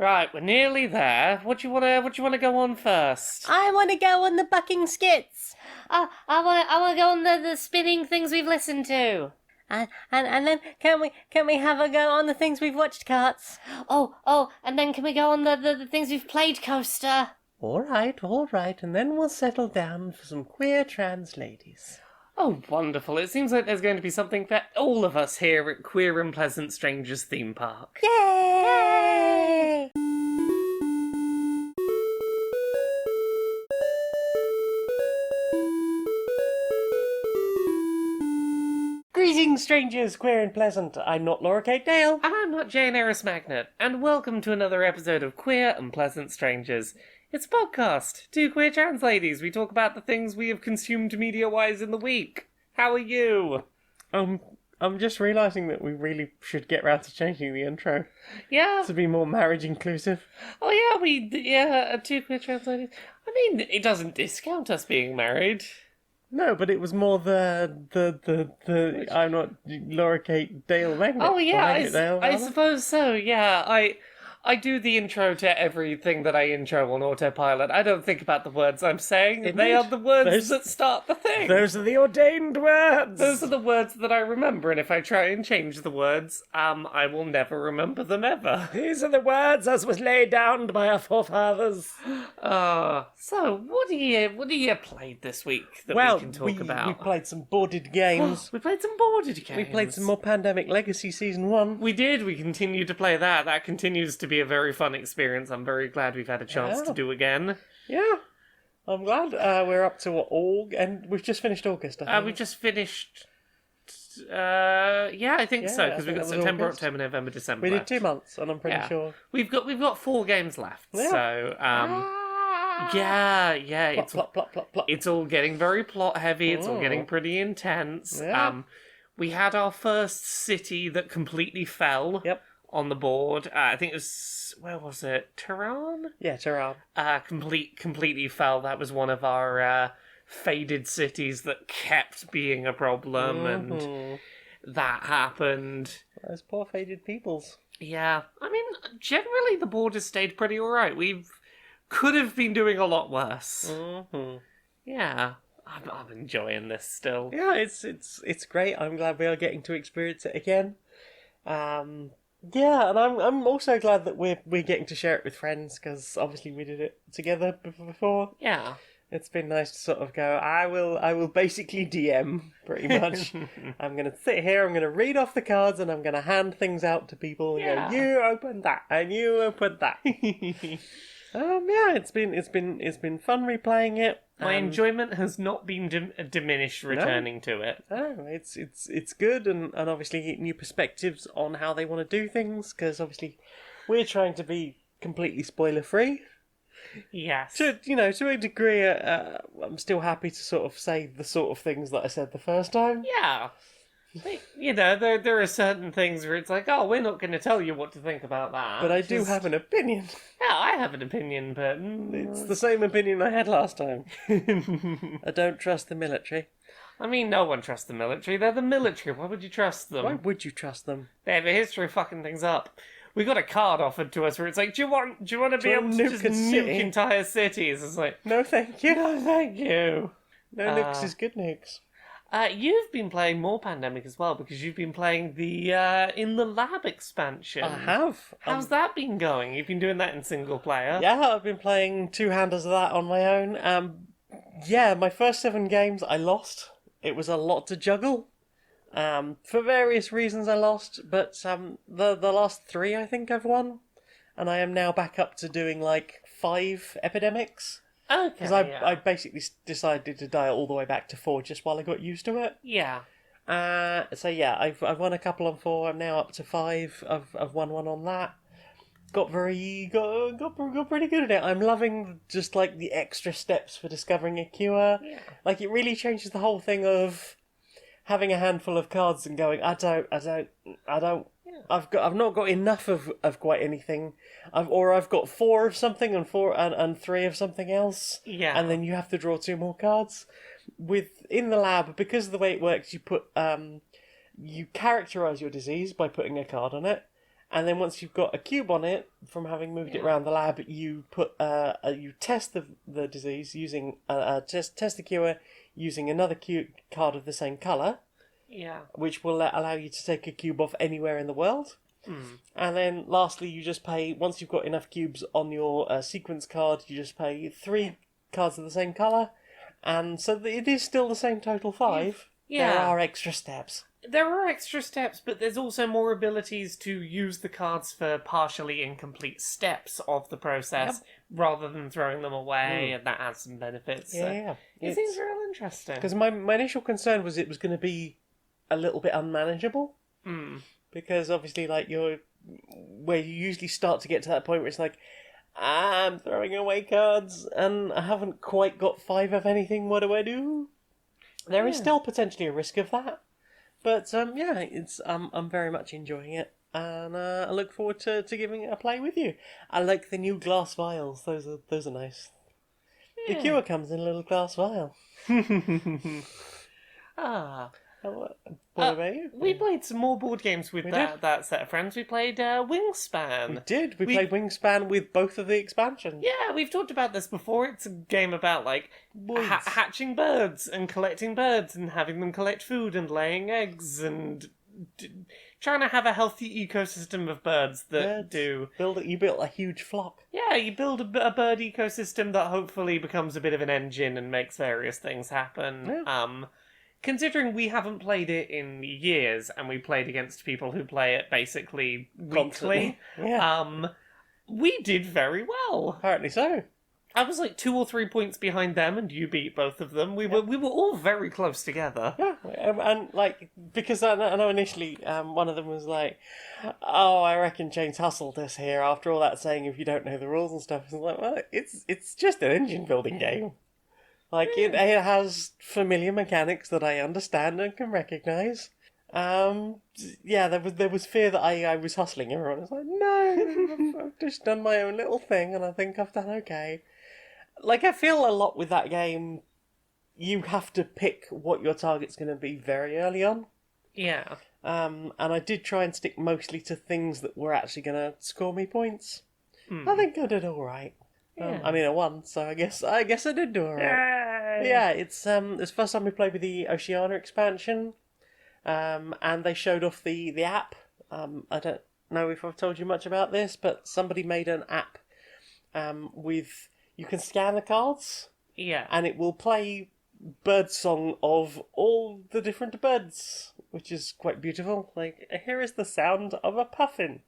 Right, we're nearly there. What do you wanna go on first? I want to go on the bucking skits. I want to go on the spinning things we've listened to. And then can we have a go on the things we've watched, Carts? Oh, and then can we go on the things we've played coaster? All right, and then we'll settle down for some queer trans ladies. Oh, wonderful. It seems like there's going to be something for all of us here at Queer and Pleasant Strangers theme park. Yay! Greetings, strangers, queer and pleasant. I'm not Laura Kate Dale. And I'm not Jane Aerith Magnet, and welcome to another episode of Queer and Pleasant Strangers. It's a podcast. Two queer trans ladies. We talk about the things we have consumed media-wise in the week. How are you? I'm just realising that we really should get round to changing the intro Yeah. to be more marriage inclusive. Oh yeah, two queer trans ladies. I mean, it doesn't discount us being married. No, but it was more the I'm not Laura Kate Dale Magnet. Oh yeah, Magnet Dale, I rather. suppose so. Yeah, I do the intro to everything that I intro on autopilot. I don't think about the words I'm saying. Indeed. They are the words that start the thing. Those are the ordained words. Those are the words that I remember, and if I try and change the words, I will never remember them ever. These are the words as was laid down by our forefathers. So what do you played this week that we can talk about? We played some boarded games. We played some boarded games. We played some more Pandemic Legacy Season 1. We did. We continue to play that. That continues to be a very fun experience. I'm very glad we've had a chance to do again. Yeah, I'm glad. We're up to and we've just finished August, I think. We just finished. I think so, because we've got September, August. October, November, December. We did left. 2 months, and I'm pretty sure. We've got 4 games left. Yeah. So Plot. it's all getting very plot heavy. It's all getting pretty intense. Yeah. We had our first city that completely fell. Yep. On the board. I think it was, where was it? Tehran? Yeah, Tehran. Completely fell. That was one of our faded cities that kept being a problem, and that happened. Those poor faded peoples. Yeah, I mean, generally the board has stayed pretty alright. Could have been doing a lot worse. Yeah, I'm enjoying this still. Yeah, it's great. I'm glad we are getting to experience it again. Yeah, and I'm also glad that we're getting to share it with friends, because obviously we did it together before. Yeah. It's been nice to sort of go, I will basically DM, pretty much. I'm going to sit here, I'm going to read off the cards, and I'm going to hand things out to people and go, you open that, and you open that. Yeah, it's been fun replaying it. My enjoyment has not been diminished returning to it. Oh, it's good, and obviously new perspectives on how they want to do things, because obviously we're trying to be completely spoiler free. Yes. To a degree, I'm still happy to sort of say the sort of things that I said the first time. Yeah. There are certain things where it's like, oh, we're not going to tell you what to think about that. But I do have an opinion. Yeah, I have an opinion, but It's the same opinion I had last time. I don't trust the military. I mean, no one trusts the military. They're the military. Why would you trust them? Why would you trust them? They have a history of fucking things up. We got a card offered to us where it's like, do you want to be able to nuke just a nuke city? entire cities? It's like, No, thank you. no, thank you. No nukes is good nukes. You've been playing more Pandemic as well, because you've been playing the In the Lab expansion. I have. How's that been going? You've been doing that in single player. Yeah, I've been playing 2-handers of that on my own. Yeah, my first 7 games I lost. It was a lot to juggle. For various reasons I lost, but the last 3 I think I've won. And I am now back up to doing like 5 epidemics. Okay. Because I basically decided to dial all the way back to 4 just while I got used to it. Yeah. So yeah, I've won a couple on 4. I'm now up to 5. I've won one on that. Got pretty good at it. I'm loving just like the extra steps for discovering a cure. Yeah. Like it really changes the whole thing of having a handful of cards and going, I don't. Yeah. I've not got enough of quite anything. I've got 4 of something and 3 of something else. Yeah. And then you have to draw 2 more cards. In the lab, because of the way it works, you characterize your disease by putting a card on it, And then once you've got a cube on it, from having moved it around the lab, you put you test the disease using test the cure using another card of the same colour, which will allow you to take a cube off anywhere in the world. And then lastly, you just pay, once you've got enough cubes on your sequence card, you just pay 3 cards of the same colour, and so it is still the same total 5. There are extra steps. There are extra steps, but there's also more abilities to use the cards for partially incomplete steps of the process, rather than throwing them away, and that has some benefits. Yeah. It seems real interesting. Because my initial concern was it was going to be a little bit unmanageable. Because obviously, like, where you usually start to get to that point where it's like, I'm throwing away cards, and I haven't quite got 5 of anything, what do I do? There is still potentially a risk of that. But, it's I'm very much enjoying it, and I look forward to giving it a play with you. I like the new glass vials, those are nice. The cure comes in a little glass vial. What about you? We played some more board games with that set of friends. We played Wingspan. We did. We played Wingspan with both of the expansions. Yeah, we've talked about this before. It's a game about, like, hatching birds and collecting birds and having them collect food and laying eggs and trying to have a healthy ecosystem of birds that do... You built a huge flock. Yeah, you build a bird ecosystem that hopefully becomes a bit of an engine and makes various things happen. Yeah. Considering we haven't played it in years, and we played against people who play it basically weekly, we did very well. Apparently so. I was like 2 or 3 points behind them, and you beat both of them. We were all very close together. Yeah, and like, because I know initially one of them was like, "Oh, I reckon James hustled us here." After all that saying, if you don't know the rules and stuff, it's like, well, it's just an engine building game. Like, it has familiar mechanics that I understand and can recognise. There was fear that I was hustling everyone. I was like, no, I've just done my own little thing and I think I've done okay. Like, I feel a lot with that game, you have to pick what your target's going to be very early on. Yeah. And I did try and stick mostly to things that were actually going to score me points. I think I did alright. I mean, I won, so I guess I did do alright. Yeah, it's the first time we played with the Oceania expansion, and they showed off the app. I don't know if I've told you much about this, but somebody made an app with, you can scan the cards, and it will play birdsong of all the different birds, which is quite beautiful. Like, here is the sound of a puffin.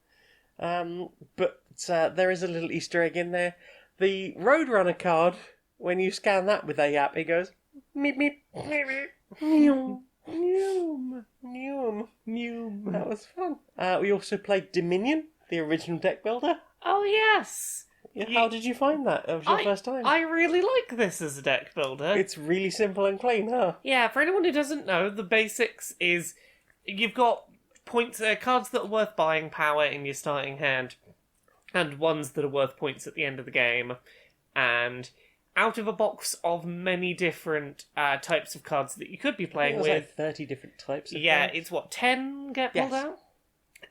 But there is a little Easter egg in there. The Roadrunner card, when you scan that with the app, it goes meep meep meep meep meoom meoom meoom meoom. That was fun. We also played Dominion, the original deck builder. Oh yes. How did you find that? That was your first time. I really like this as a deck builder. It's really simple and clean, huh? Yeah, for anyone who doesn't know, the basics is you've got points, cards that are worth buying power in your starting hand, and ones that are worth points at the end of the game. And out of a box of many different types of cards that you could be playing with... like 30 different types of cards. It's 10 get pulled out?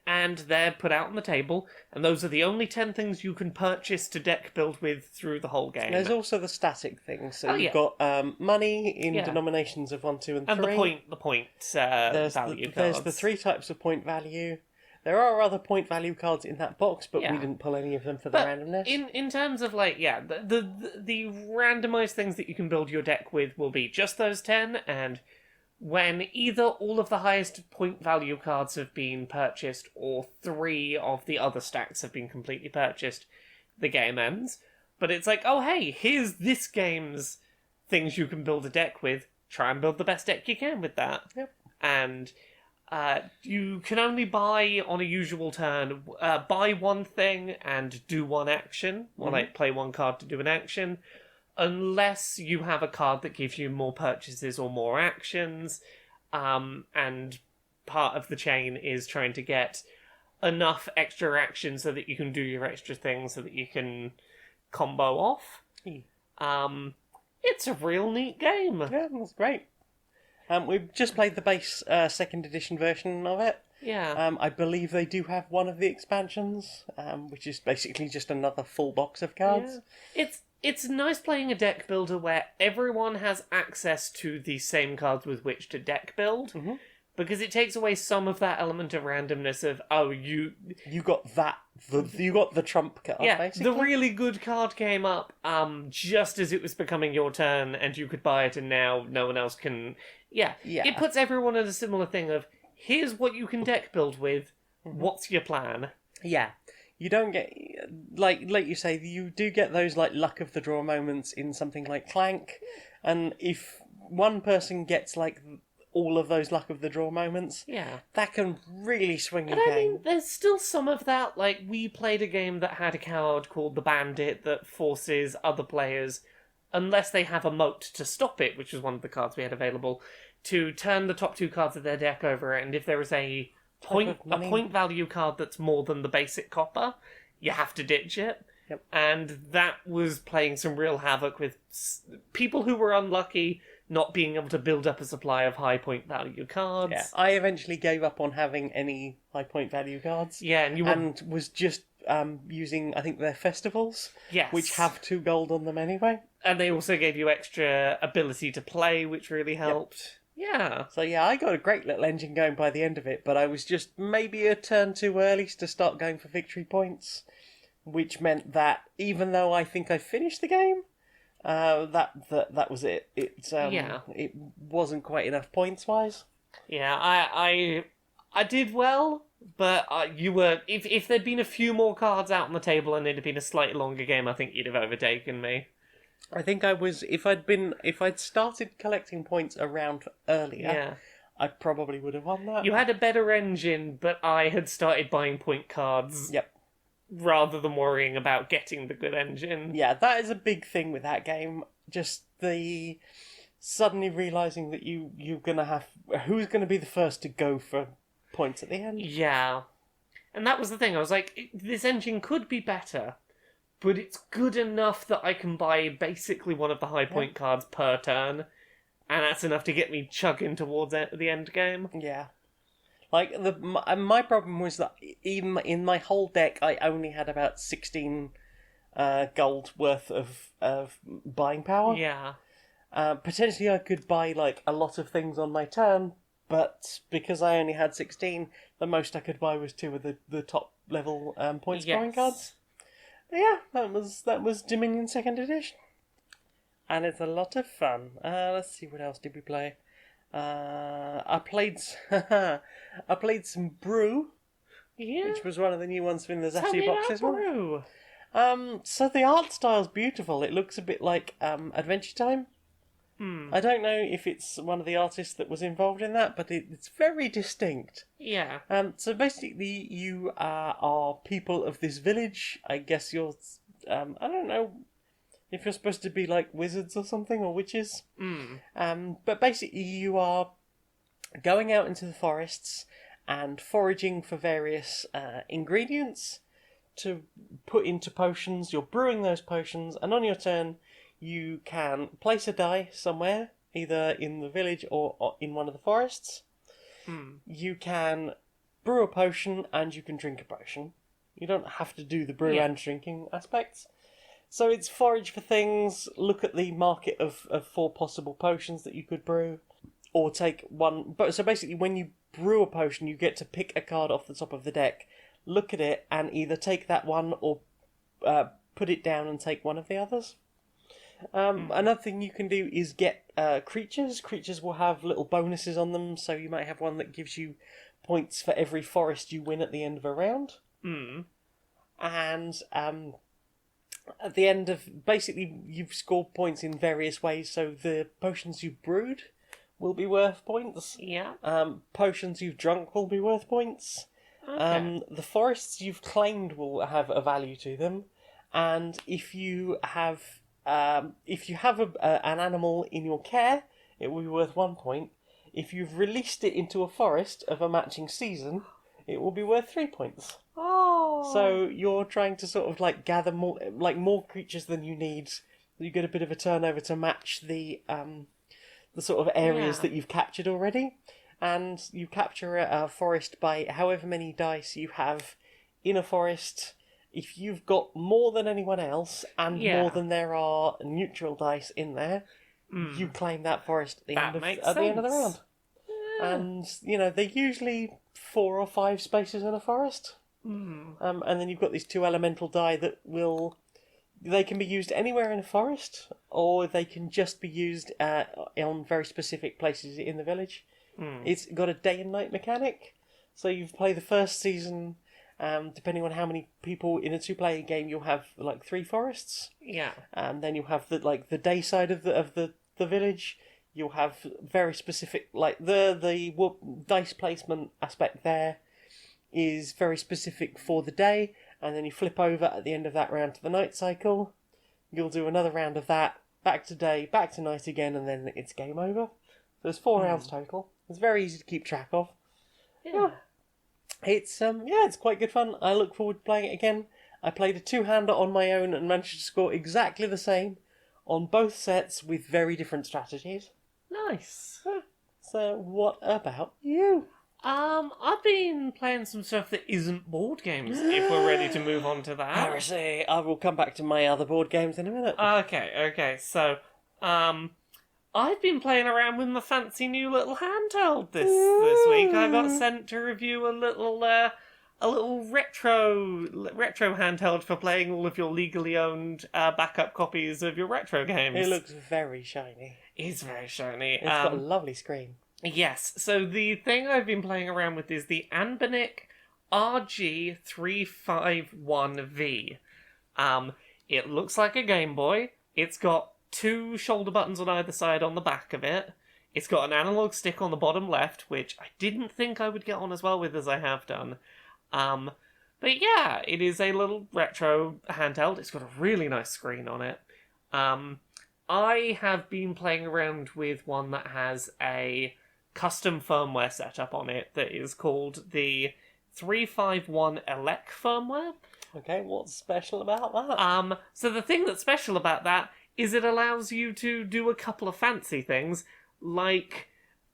And they're put out on the table, and those are the only 10 things you can purchase to deck build with through the whole game. There's also the static things. So you've got money in denominations of 1, 2, and 3. And the point value cards. There's the 3 types of point value. There are other point value cards in that box, but we didn't pull any of them for the randomness. In terms of, like, the randomised things that you can build your deck with will be just those 10, and when either all of the highest point value cards have been purchased or 3 of the other stacks have been completely purchased, the game ends. But it's like, oh hey, here's this game's things you can build a deck with. Try and build the best deck you can with that. Yep. And you can only buy on a usual turn, buy one thing and do one action, or like play one card to do an action, unless you have a card that gives you more purchases or more actions, and part of the chain is trying to get enough extra actions so that you can do your extra things so that you can combo off. It's a real neat game. Yeah, that's great. We've just played the base 2nd edition version of it. Yeah. I believe they do have one of the expansions, which is basically just another full box of cards. Yeah. It's nice playing a deck builder where everyone has access to the same cards with which to deck build. Mm-hmm. Because it takes away some of that element of randomness of, you got that. You got the trump card, basically. the really good card came up just as it was becoming your turn, and you could buy it, and now no one else can. Yeah. It puts everyone in a similar thing of, here's what you can deck build with, what's your plan? Yeah. You don't get, like you say, you do get those like luck of the draw moments in something like Clank, and if one person gets like all of those luck of the draw moments, that can really swing a game. I mean, there's still some of that. Like, we played a game that had a card called the Bandit that forces other players, unless they have a moat to stop it, which was one of the cards we had available, to turn the top two cards of their deck over, and if there is a point value card that's more than the basic copper, you have to ditch it. Yep. And that was playing some real havoc with people who were unlucky not being able to build up a supply of high point value cards. Yeah, I eventually gave up on having any high point value cards. Yeah, and was just using, I think, their festivals, yes, which have 2 gold on them anyway. And they also gave you extra ability to play, which really helped. Yep. Yeah. So yeah, I got a great little engine going by the end of it, but I was just maybe a turn too early to start going for victory points, which meant that even though I think I finished the game, that was it. It wasn't quite enough points wise. Yeah, I did well, but you were. If there'd been a few more cards out on the table and it had been a slightly longer game, I think you'd have overtaken me. I think I was. If I'd started collecting points around earlier, I probably would have won that. You had a better engine, but I had started buying point cards. Yep. Rather than worrying about getting the good engine. Yeah, that is a big thing with that game. Just the suddenly realising that you're gonna have... Who's gonna be the first to go for points at the end? Yeah. And that was the thing. I was like, this engine could be better, but it's good enough that I can buy basically one of the high point cards per turn, and that's enough to get me chugging towards the end game. Yeah. Like, my problem was that even in my whole deck, I only had about 16 gold worth of buying power. Yeah. Potentially I could buy, like, a lot of things on my turn, but because I only had 16, the most I could buy was 2 of the top level point scoring cards. But yeah, that was Dominion 2nd Edition. And it's a lot of fun. Let's see, what else did we play? I played some Brew, which was one of the new ones in the Zatu boxes. Brew. So the art style's beautiful. It looks a bit like Adventure Time. I don't know if it's one of the artists that was involved in that, but it's very distinct. Yeah. So basically, you are people of this village. I guess you're, I don't know if you're supposed to be like wizards or something, or witches. But basically you are going out into the forests and foraging for various ingredients to put into potions. You're brewing those potions, and on your turn you can place a die somewhere, either in the village or in one of the forests. You can brew a potion and you can drink a potion. You don't have to do the brew and drinking aspects. So it's forage for things, look at the market of 4 possible potions that you could brew, or take one... But so basically, when you brew a potion, you get to pick a card off the top of the deck, look at it, and either take that one or put it down and take one of the others. Another thing you can do is get creatures. Creatures will have little bonuses on them, so you might have one that gives you points for every forest you win at the end of a round. And... at the end of... Basically, you've scored points in various ways, so the potions you've brewed will be worth points. Yeah. Potions you've drunk will be worth points. Okay. The forests you've claimed will have a value to them. And if you have an animal in your care, it will be worth 1 point. If you've released it into a forest of a matching season, it will be worth 3 points. Oh. So you're trying to sort of like gather more creatures than you need. You get a bit of a turnover to match the sort of areas that you've captured already. and you capture a forest by however many dice you have in a forest. If you've got more than anyone else, and Yeah. more than there are neutral dice in there, you claim that forest at the end of the round. And, they're usually 4 or 5 spaces in a forest. And then you've got these 2 elemental die that they can be used anywhere in a forest, or they can just be used on very specific places in the village. It's got a day and night mechanic. So you play the first season, depending on how many people in a 2-player game, you'll have 3 forests. Yeah. And then you'll have the day side of the village. You'll have very specific, the dice placement aspect there is very specific for the day, and then you flip over at the end of that round to the night cycle. You'll do another round of that, back to day, back to night again, and then it's game over. There's 4 rounds total. It's very easy to keep track of. Yeah. It's quite good fun. I look forward to playing it again. I played a 2-hander on my own and managed to score exactly the same on both sets with very different strategies. Nice. So, what about you? I've been playing some stuff that isn't board games, if we're ready to move on to that. Heresy. I will come back to my other board games in a minute. Okay, so, I've been playing around with my fancy new little handheld this week. I got sent to review a little retro handheld for playing all of your legally owned backup copies of your retro games. It looks very shiny. It's very shiny. It's got a lovely screen. Yes, so the thing I've been playing around with is the Anbernic RG351V. It looks like a Game Boy. It's got 2 shoulder buttons on either side on the back of it. It's got an analog stick on the bottom left, which I didn't think I would get on as well with as I have done. But yeah, it is a little retro handheld. It's got a really nice screen on it. I have been playing around with one that has a custom firmware setup on it that is called the 351 Elec firmware. Okay, what's special about that? So the thing that's special about that is it allows you to do a couple of fancy things, like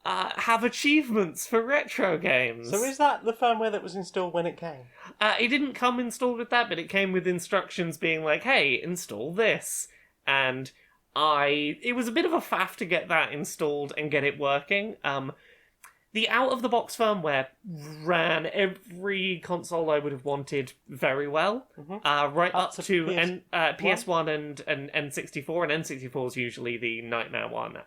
have achievements for retro games. So is that the firmware that was installed when it came? It didn't come installed with that, but it came with instructions being like, hey, install this. And it was a bit of a faff to get that installed and get it working. The out-of-the-box firmware ran every console I would have wanted very well, right up to PS1 and N64, and N64 is usually the nightmare one.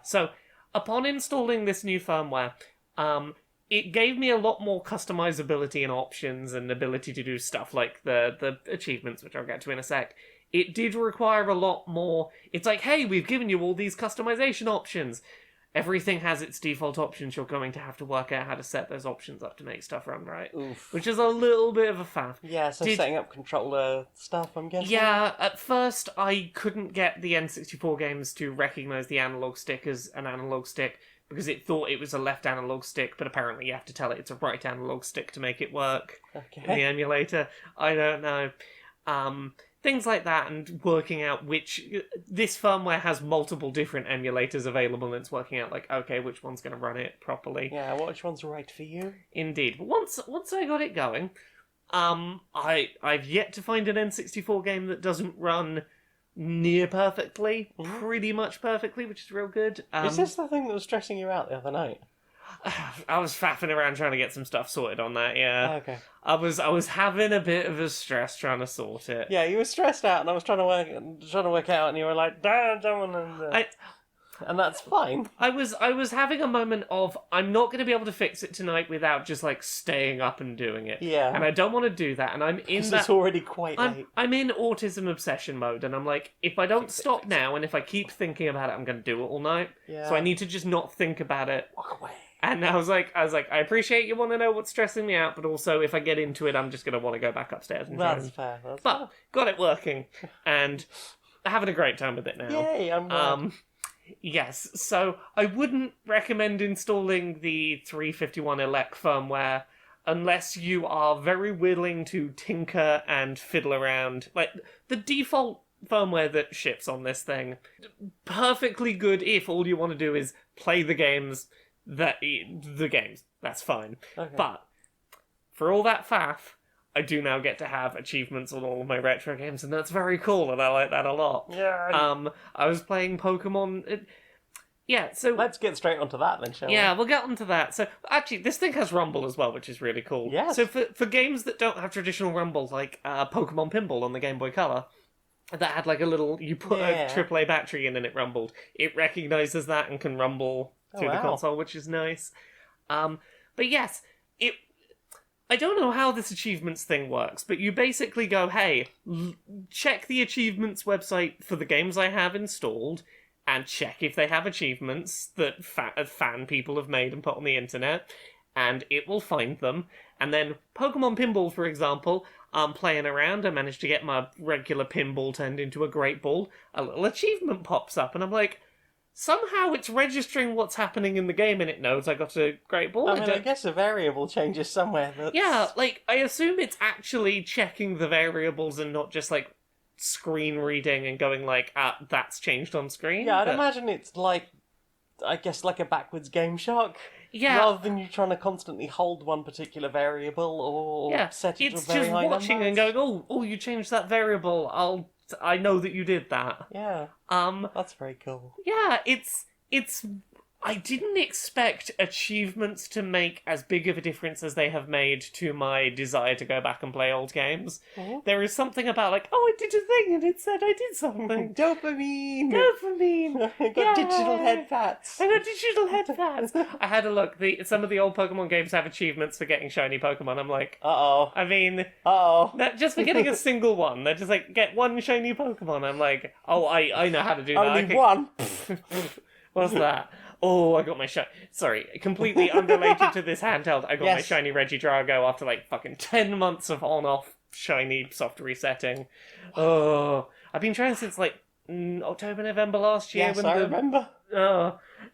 So, upon installing this new firmware, it gave me a lot more customizability and options and ability to do stuff like the achievements, which I'll get to in a sec. It did require a lot more. It's like, hey, we've given you all these customization options. Everything has its default options. You're going to have to work out how to set those options up to make stuff run right. Oof. Which is a little bit of a faff. Yeah, so setting up controller stuff, I'm guessing? Yeah, at first I couldn't get the N64 games to recognise the analog stick as an analog stick because it thought it was a left analog stick, but apparently you have to tell it it's a right analog stick to make it work in the emulator. I don't know. Things like that, and working out which... This firmware has multiple different emulators available, and it's working out, like, okay, which one's going to run it properly. Yeah, which one's right for you? Indeed. But once I got it going, I've yet to find an N64 game that doesn't run near perfectly, pretty much perfectly, which is real good. Is this the thing that was stressing you out the other night? I was faffing around trying to get some stuff sorted on that, yeah. Okay. I was having a bit of a stress trying to sort it. Yeah, you were stressed out, and I was trying to work out, and you were like, "Don't want to." And that's fine. I was having a moment of, I'm not going to be able to fix it tonight without just, like, staying up and doing it. Yeah. And I don't want to do that, and I'm in that... It's already quite late. I'm in autism obsession mode, and I'm like, if I don't stop now, and if I keep thinking about it, I'm going to do it all night. Yeah. So I need to just not think about it. Walk away. And I was like, I appreciate you want to know what's stressing me out, but also if I get into it, I'm just going to want to go back upstairs and try. That's fair. But got it working, and having a great time with it now. Yay, I'm glad. Yes, so I wouldn't recommend installing the 351 Elec firmware unless you are very willing to tinker and fiddle around. Like, the default firmware that ships on this thing, perfectly good if all you want to do is play the games, the games. That's fine. Okay. But for all that faff, I do now get to have achievements on all of my retro games, and that's very cool, and I like that a lot. Yeah. I was playing Pokemon. So Let's get straight onto that then, shall we? yeah, we'll get onto that. So, actually, this thing has Rumble as well, which is really cool. Yes. So, for games that don't have traditional Rumble, like Pokemon Pinball on the Game Boy Color, that had like a little, you put Yeah. a AAA battery in and it rumbled. It recognises that and can rumble through the wow. console, which is nice. But yes, I don't know how this achievements thing works, but you basically go, hey, check the achievements website for the games I have installed, and check if they have achievements that fan people have made and put on the internet, and it will find them. And then Pokemon Pinball, for example, I'm playing around, I managed to get my regular pinball turned into a great ball, a little achievement pops up, and I'm like, somehow it's registering what's happening in the game and it knows I got a great ball. I guess a variable changes somewhere. Yeah, like, I assume it's actually checking the variables and not just, like, screen reading and going like, that's changed on screen. Yeah, I'd but- imagine it's like, I guess like a backwards Game Shark. Yeah. Rather than you trying to constantly hold one particular variable or set it to a it's very just high watching number. and going, oh, you changed that variable. I know that you did that. Yeah, that's very cool. Yeah, it's. I didn't expect achievements to make as big of a difference as they have made to my desire to go back and play old games. Mhm. There is something about like, oh, I did a thing and it said I did something. Dopamine! Dopamine. I got digital Yay. head fats. I got digital head fats. I had a look. Some of the old Pokemon games have achievements for getting shiny Pokemon. I'm like, Uh-oh. I mean, Uh-oh. just for getting a single one. They're just like, get one shiny Pokemon. I'm like, oh, I know how to do that. Only I can- one? What's that? Oh, I got my Sorry, completely unrelated to this handheld. I got my Yes. shiny Regidrago after like fucking 10 months of on-off shiny soft resetting. Oh, I've been trying since like October, November last year. Yes, when I remember.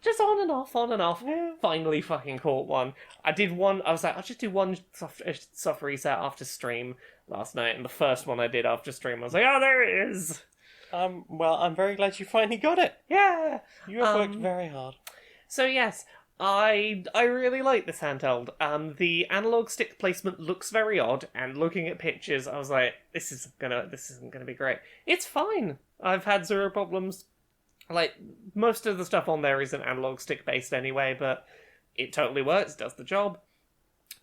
just on and off, on and off. Yeah. Finally fucking caught one. I did one, I was like, I'll just do one soft reset after stream last night, and the first one I did after stream, I was like, oh, there it is! Well, I'm very glad you finally got it. Yeah! You have worked very hard. So yes, I really like this handheld. The analog stick placement looks very odd, and looking at pictures, I was like, this isn't gonna be great. It's fine. I've had zero problems. Like, most of the stuff on there isn't analog stick based anyway, but it totally works, does the job.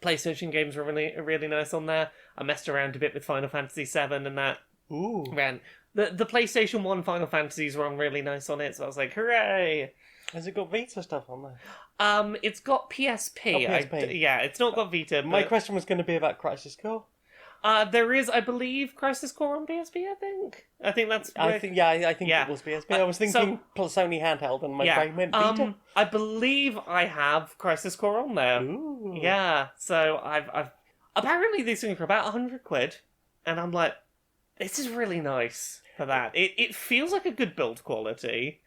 PlayStation games are really nice on there. I messed around a bit with Final Fantasy VII and that. Ooh. Ran. The PlayStation 1 Final Fantasies run really nice on it, so I was like, hooray! Has it got Vita stuff on there? It's got PSP. Oh, PSP. Yeah, it's not got Vita. My But, question was going to be about Crisis Core. there is, I believe, Crisis Core on PSP. I think that's. I think Yeah. it was PSP. I was thinking Sony handheld, and my brain went Vita. I believe I have Crisis Core on there. Ooh. Yeah, so I've apparently these things are about £100, and I'm like, this is really nice for that. It feels like a good build quality.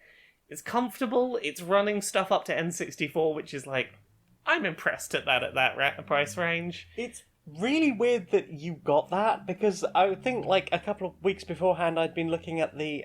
It's comfortable. It's running stuff up to N64, which is like, I'm impressed at that price range. It's really weird that you got that, because I think like a couple of weeks beforehand I'd been looking at the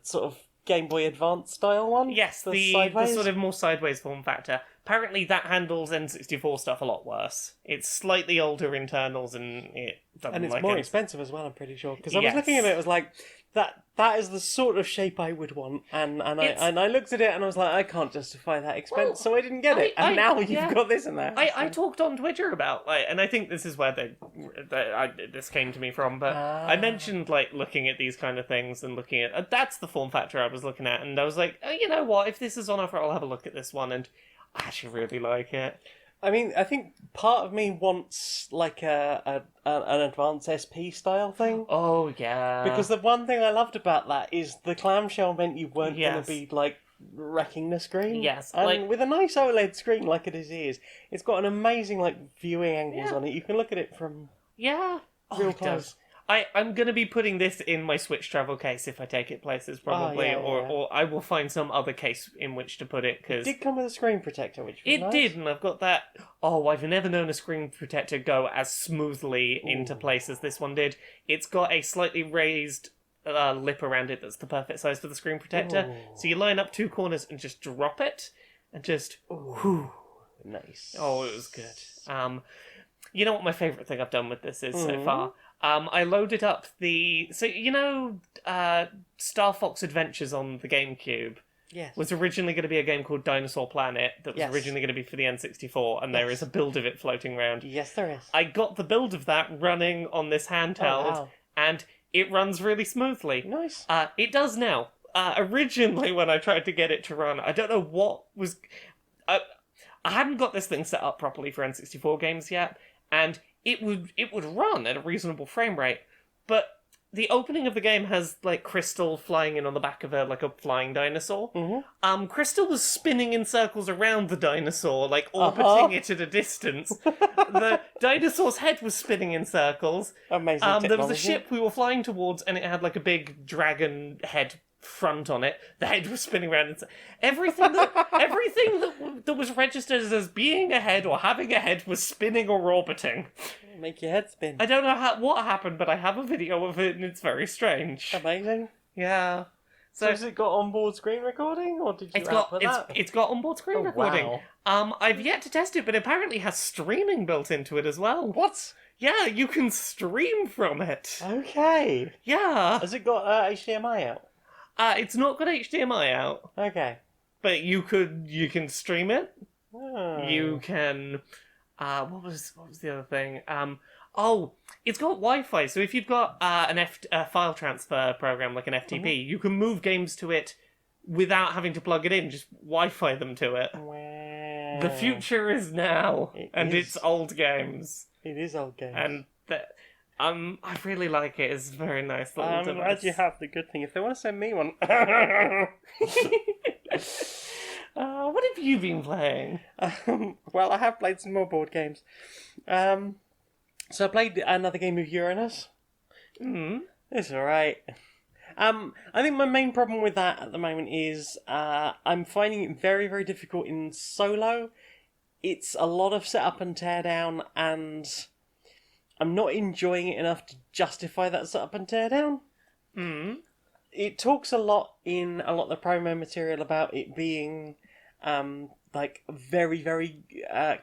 sort of Game Boy Advance style one. Yes, the sideways. sort of more sideways form factor. Apparently that handles N64 stuff a lot worse. It's slightly older internals and it doesn't And it's like more it. expensive as well, I'm pretty sure. Because I was Yes. looking at it, it was like, that is the sort of shape I would want. And I looked at it and I was like, I can't justify that expense, Well, so I didn't get it. And now you've got this in there. I talked on Twitter about, like, and I think this is where this came to me from, but I mentioned, like, looking at these kind of things and looking at, that's the form factor I was looking at, and I was like, oh, you know what, if this is on offer, I'll have a look at this one, and I actually really like it. I mean, I think part of me wants like an advanced SP style thing. Oh, yeah. Because the one thing I loved about that is the clamshell meant you weren't going Yes. to be like wrecking the screen. Yes, and like- with a nice OLED screen like it is, it's got an amazing like viewing angles Yeah. on it. You can look at it from Yeah. real it close. does. I'm going to be putting this in my Switch travel case if I take it places, probably, yeah. or I will find some other case in which to put it, It because did come with a screen protector, which was it nice. did, and I've got that. Oh, I've never known a screen protector go as smoothly into place as this one did. It's got a slightly raised lip around it that's the perfect size for the screen protector. Ooh. So you line up two corners and just drop it, and just, Nice. oh, it was good. You know what my favourite thing I've done with this is so far? I loaded up Star Fox Adventures on the GameCube Yes. was originally going to be a game called Dinosaur Planet that was Yes. originally going to be for the N64, and there Yes. is a build of it floating around. Yes, there is. I got the build of that running on this handheld, Oh, wow. and it runs really smoothly. Nice. It does now. Originally, when I tried to get it to run, I don't know what was... I hadn't got this thing set up properly for N64 games yet, and it would run at a reasonable frame rate, but the opening of the game has, like, Crystal flying in on the back of a flying dinosaur. Mm-hmm. Crystal was spinning in circles around the dinosaur, like, orbiting it at a distance. The dinosaur's head was spinning in circles. Amazing There was a technology. ship we were flying towards, and it had, like, a big dragon head front on it. The head was spinning around. Everything that was registered as being a head or having a head was spinning or orbiting. Make your head spin. I don't know what happened, but I have a video of it, and it's very strange. Amazing. Yeah. So has it got onboard screen recording, or did you output that? It's got onboard screen Oh, recording. wow. I've yet to test it, but it apparently has streaming built into it as well. What? Yeah, you can stream from it. Okay. Yeah. Has it got HDMI out? It's not got HDMI out, Okay. but you can stream it. Oh. You can. What was the other thing? It's got Wi-Fi. So if you've got a file transfer program like an FTP, you can move games to it without having to plug it in. Just Wi-Fi them to it. Wow. The future is now, and is. it's old games, It is old game. and I really like it. It's a very nice little I'm device. glad you have the good thing. If they want to send me one. What have you been playing? Well, I have played some more board games. So I played another game of Uranus. It's alright. I think my main problem with that at the moment is I'm finding it very, very difficult in solo. It's a lot of setup and teardown, and I'm not enjoying it enough to justify that setup and teardown. It talks a lot in a lot of the promo material about it being like a very, very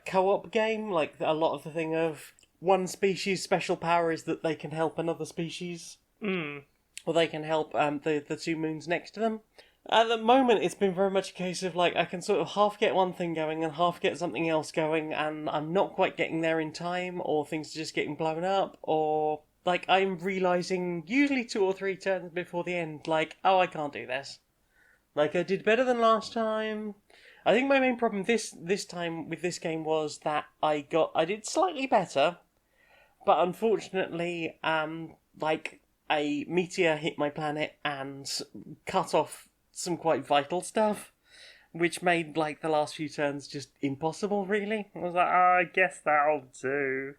co-op game. Like a lot of the thing of one species' special power is that they can help another species. Or they can help the two moons next to them. At the moment, it's been very much a case of, like, I can sort of half get one thing going and half get something else going, and I'm not quite getting there in time, or things are just getting blown up, or, like, I'm realising, usually 2 or 3 turns before the end, like, oh, I can't do this. Like, I did better than last time. I think my main problem this time with this game was that I did slightly better, but unfortunately, like, a meteor hit my planet and cut off some quite vital stuff, which made, like, the last few turns just impossible, really. I was like, oh, I guess that'll do.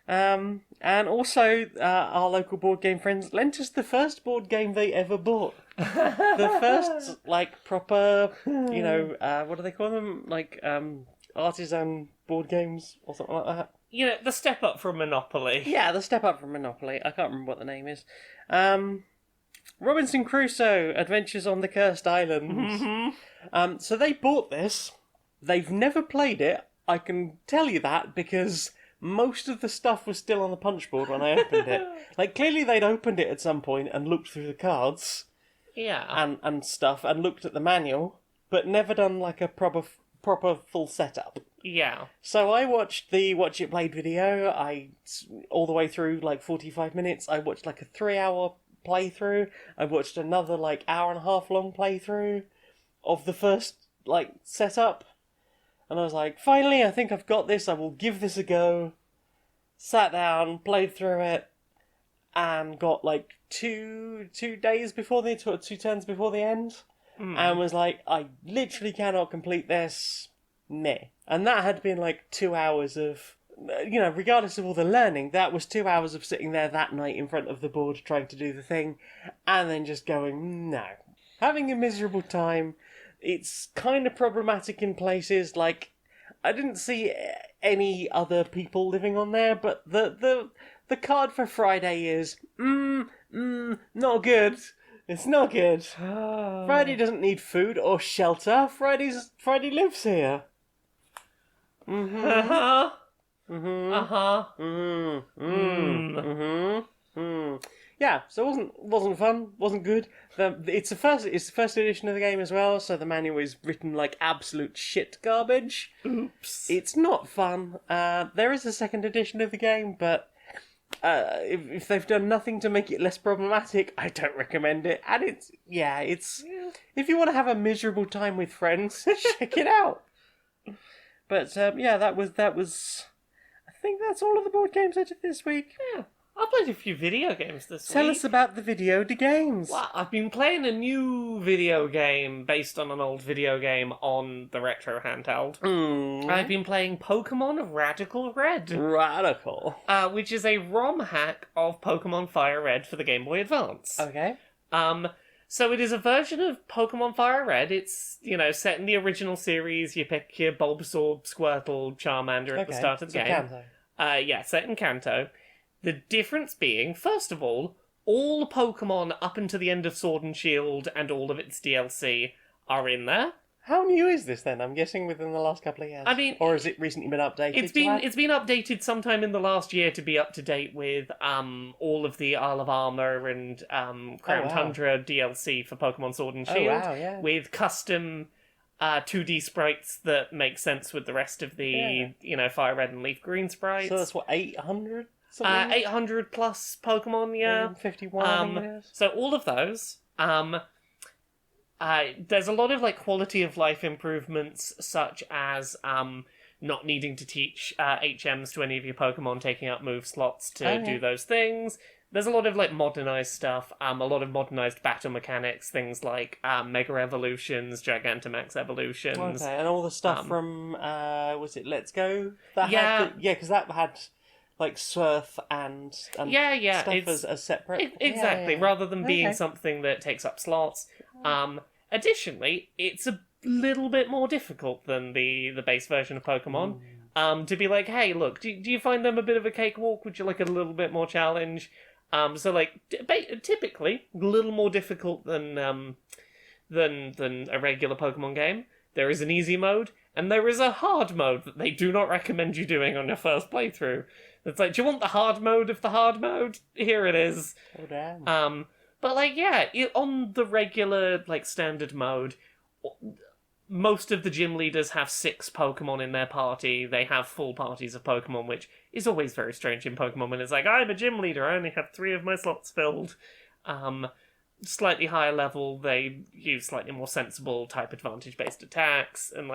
And also, our local board game friends lent us the first board game they ever bought. The first, like, proper, you know, what do they call them? Like, artisan board games or something like that. You know, the step up from Monopoly. Yeah, the step up from Monopoly. I can't remember what the name is. Robinson Crusoe, Adventures on the Cursed Islands. So they bought this. They've never played it. I can tell you that because most of the stuff was still on the punchboard when I opened it. Like, clearly they'd opened it at some point and looked through the cards. Yeah. And stuff, and looked at the manual, but never done, like, a proper full setup. Yeah. So I watched the Watch It Played video. All the way through, like, 45 minutes. I watched, like, a 3-hour playthrough. I watched another, like, hour and a half long playthrough of the first, like, setup. And I was like, finally, I think I've got this. I will give this a go. Sat down, played through it, and got, like, two turns before the end. And was like, I literally cannot complete this. Meh. And that had been like 2 hours of, you know, regardless of all the learning, that was 2 hours of sitting there that night in front of the board trying to do the thing, and then just going, no. Having a miserable time. It's kind of problematic in places, like, I didn't see any other people living on there, but the card for Friday is, not good. It's not good. Friday doesn't need food or shelter. Friday lives here. Uh-huh. Mm-hmm. Yeah, so it wasn't fun, wasn't good. It's the first edition of the game as well, so the manual is written like absolute shit garbage. Oops. It's not fun. There is a second edition of the game, but if they've done nothing to make it less problematic, I don't recommend it. And it's if you want to have a miserable time with friends, check it out. But that was. I think that's all of the board games I did this week. Yeah. I played a few video games this week. Tell us about the video games. Well, I've been playing a new video game based on an old video game on the retro handheld. I've been playing Pokemon Radical Red. Radical. Which is a ROM hack of Pokemon Fire Red for the Game Boy Advance. Okay. So it is a version of Pokemon Fire Red. It's, set in the original series. You pick your Bulbasaur, Squirtle, Charmander at the start of the game. Kanto. Set in Kanto. The difference being, first of all the Pokemon up until the end of Sword and Shield and all of its DLC are in there. How new is this then? I'm guessing within the last couple of years. I mean, or has it recently been updated? It's been updated sometime in the last year to be up to date with all of the Isle of Armor and Crown Tundra DLC for Pokemon Sword and Shield. Oh wow, yeah. With custom 2D sprites that make sense with the rest of the Fire Red and Leaf Green sprites. So that's what, 800? 800 plus Pokemon, yeah. 51. So all of those. There's a lot of quality of life improvements, such as not needing to teach HMs to any of your Pokemon, taking up move slots to do those things. There's a lot of modernized stuff, a lot of modernized battle mechanics, things like Mega Evolutions, Gigantamax Evolutions. Okay, and all the stuff from was it Let's Go? Because that had surf and stuff as separate. Exactly, rather than being something that takes up slots. Additionally, it's a little bit more difficult than the base version of Pokemon. To be like, hey, look, do you find them a bit of a cakewalk? Would you like a little bit more challenge? Typically, a little more difficult than a regular Pokemon game. There is an easy mode, and there is a hard mode that they do not recommend you doing on your first playthrough. It's like, do you want the hard mode of the hard mode? Here it is. Oh, damn. But on the regular, standard mode, most of the gym leaders have 6 Pokemon in their party. They have full parties of Pokemon, which is always very strange in Pokemon when it's like, I'm a gym leader, I only have 3 of my slots filled. Slightly higher level, they use slightly more sensible type advantage-based attacks, and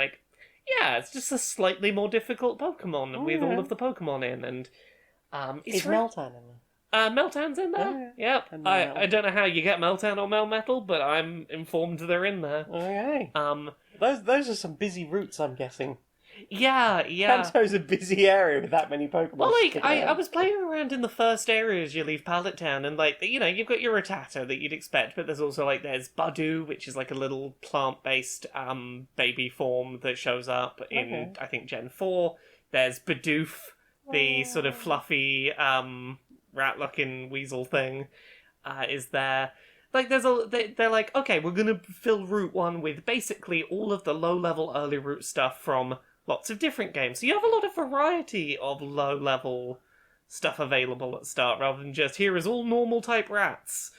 it's just a slightly more difficult Pokemon with all of the Pokemon in, and is Meltan in there? Meltan's in there. Yep. I don't know how you get Meltan or Melmetal, but I'm informed they're in there. Okay. Those are some busy routes, I'm guessing. Yeah. Kanto's a busy area with that many Pokemon. Well, I was playing around in the first area as you leave Pallet Town, and you've got your Rattata that you'd expect, but there's also there's Budew, which is a little plant-based baby form that shows up in I think Gen 4. There's Bidoof, the sort of fluffy rat-looking weasel thing, is there. They're like, okay, we're gonna fill Route 1 with basically all of the low-level early route stuff from lots of different games. So you have a lot of variety of low-level stuff available at the start, rather than just, here is all normal-type rats.